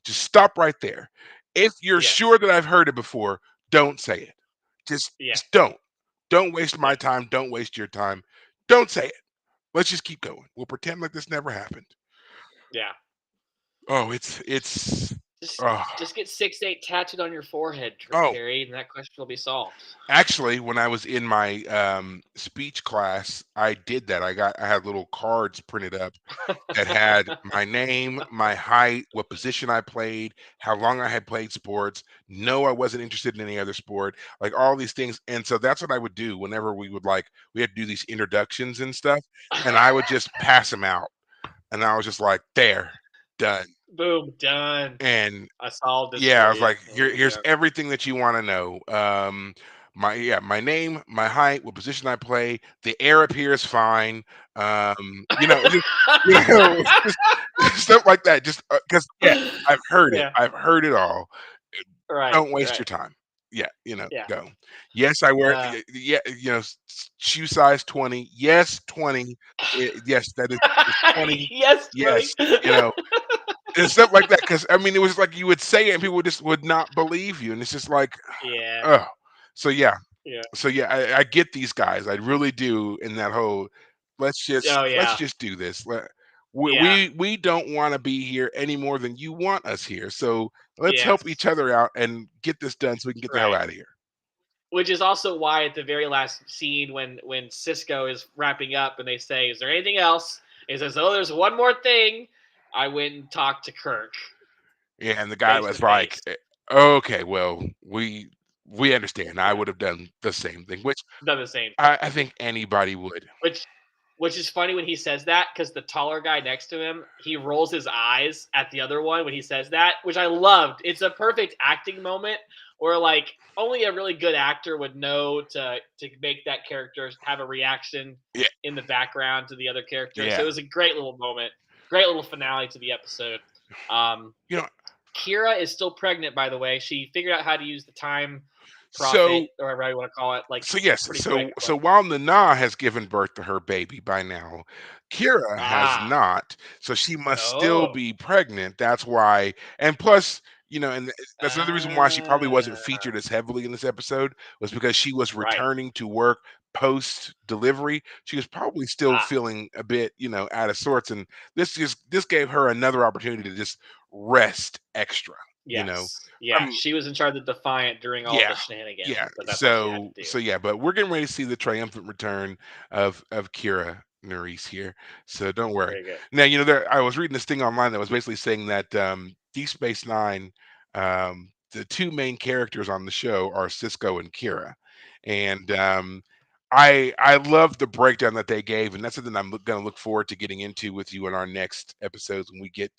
just stop right there. If you're Yes. sure that I've heard it before, don't say it. Yeah. Just don't. Don't waste my Yes. time. Don't waste your time. Don't say it. Let's just keep going. We'll pretend like this never happened. Yeah. Oh, it's Just oh just get 6'8" tattooed on your forehead, oh. Terry, and that question will be solved. Actually, when I was in my speech class, I did that. I had little cards printed up that had my name, my height, what position I played, how long I had played sports. No, I wasn't interested in any other sport, like all these things. And so that's what I would do whenever we had to do these introductions and stuff, and I would just pass them out, and I was just like, there, done. Boom, done. And I solved this yeah, I for was you. like, There you here's go. everything that you want to know. My name, my height, what position I play, the air up here is fine. Just just stuff like that. Just because yeah, I've heard it. Yeah. I've heard it all. Right. Don't waste Right. your time. Yeah, Yeah. go. Yes, I wear. Uh, Yeah, shoe size 20. Yes, 20. Yes, that is 20. yes, buddy. Yes, you know and stuff like that. Because I mean, it was like you would say it, and people just would not believe you, and it's just like, Yeah. oh, so yeah, Yeah. I get these guys, I really do. In that whole, Oh let's yeah. just do this. Yeah. We don't want to be here any more than you want us here. So let's help Yes. each other out and get this done so we can get the hell Right. out of here. Which is also why at the very last scene when Cisco is wrapping up and they say, "Is there anything else?" He says, "Oh, there's one more thing. I went and talked to Kirk Yeah, and the guy face to was like, face." okay, well, we understand. I Yeah, would have done the same thing, which done the same thing. I think anybody would. Which which is funny when he says that because the taller guy next to him, he rolls his eyes at the other one when he says that, which I loved. It's a perfect acting moment where like only a really good actor would know to make that character have a reaction Yeah, in the background to the other character. So it yeah. was a great little moment, great little finale to the episode. Um, You know, Kira is still pregnant, by the way. She figured out how to use the time prophet so or whatever you want to call it, like yes, pretty quick. so while Nana has given birth to her baby by now, Kira has Ah, not. So she must still oh, be pregnant. That's why. And plus, and that's another reason why she probably wasn't ah, featured as heavily in this episode, was because she was right. returning to work post delivery. She was probably still Ah, feeling a bit, out of sorts, and this gave her another opportunity to just rest extra, you know. yes. Yeah, Um, she was in charge of Defiant during all the yeah, shenanigans, yeah. but that's all she had So to do. so yeah, but we're getting ready to see the triumphant return of Kira Nerys here. So don't worry. Very good. Now, I was reading this thing online that was basically saying that Deep Space Nine, the two main characters on the show are Cisco and Kira. And I love the breakdown that they gave, and that's something I'm going to look forward to getting into with you in our next episodes when we get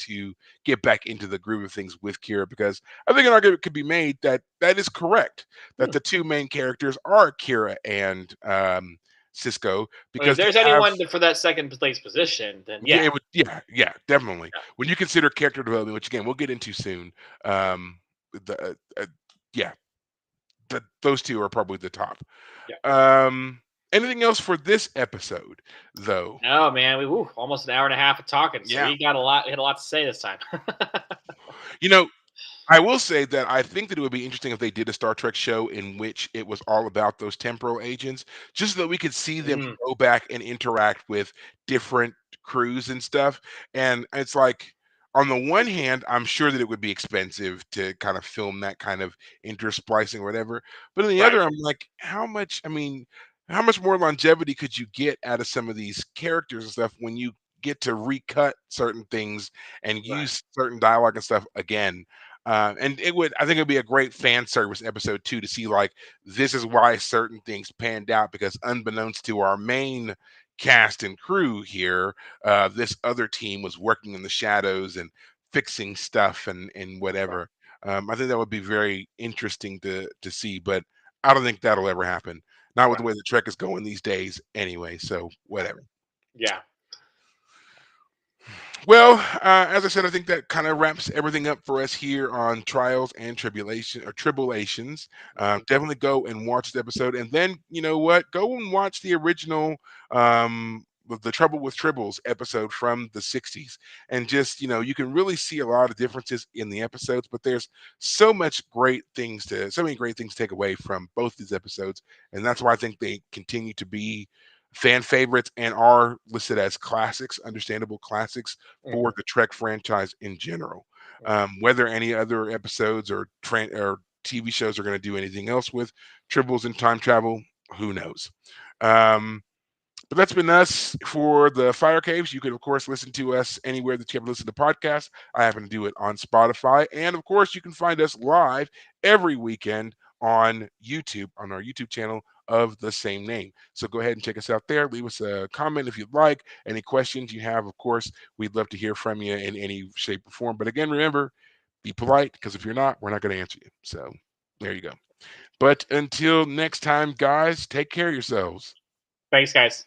back into the groove of things with Kira, because I think an argument could be made that that is correct, that Hmm. the two main characters are Kira and Cisco, I mean, if because they there's have anyone for that second place position, then yeah, yeah, it would yeah, definitely. yeah, When you consider character development, which again we'll get into soon, um, the yeah, those two are probably the top. yeah. Um, Anything else for this episode, though? No, man, we almost an hour and a half of talking, so Yeah. we got a lot. We had a lot to say this time. You know, I will say that I think that it would be interesting if they did a Star Trek show in which it was all about those temporal agents, just so that we could see them Mhm. go back and interact with different crews and stuff. And it's like, on the one hand, I'm sure that it would be expensive to kind of film that kind of intersplicing or whatever. But on the Right, other, I'm like, how much? I mean, how much more longevity could you get out of some of these characters and stuff when you get to recut certain things and right, use certain dialogue and stuff again? And it would, I think, it would be a great fan service episode too, to see like this is why certain things panned out, because unbeknownst to our main cast and crew here, this other team was working in the shadows and fixing stuff and right, whatever. I think that would be very interesting to see, but I don't think that'll ever happen. Not with the right. way the Trek is going these days, anyway. So whatever. Yeah. Well, as I said, I think that kind of wraps everything up for us here on Trials and Tribble-ations. Mhm. Definitely go and watch the episode, and then you know what? Go and watch the original, the Trouble with Tribbles episode from the '60s, and just you can really see a lot of differences in the episodes. But there's so many great things to take away from both these episodes, and that's why I think they continue to be fan favorites and are listed as classics, understandable classics for Mhm. the Trek franchise in general. Mhm. Whether any other episodes or TV shows are going to do anything else with tribbles and time travel, who knows? Um, but that's been us for the Fire Caves. You can, of course, listen to us anywhere that you ever listen to podcasts. I happen to do it on Spotify. And, of course, you can find us live every weekend on YouTube, on our YouTube channel of the same name. So go ahead and check us out there. Leave us a comment if you'd like. Any questions you have, of course, we'd love to hear from you in any shape or form. But again, remember, be polite, because if you're not, we're not going to answer you. So there you go. But until next time, guys, take care of yourselves. Thanks, guys.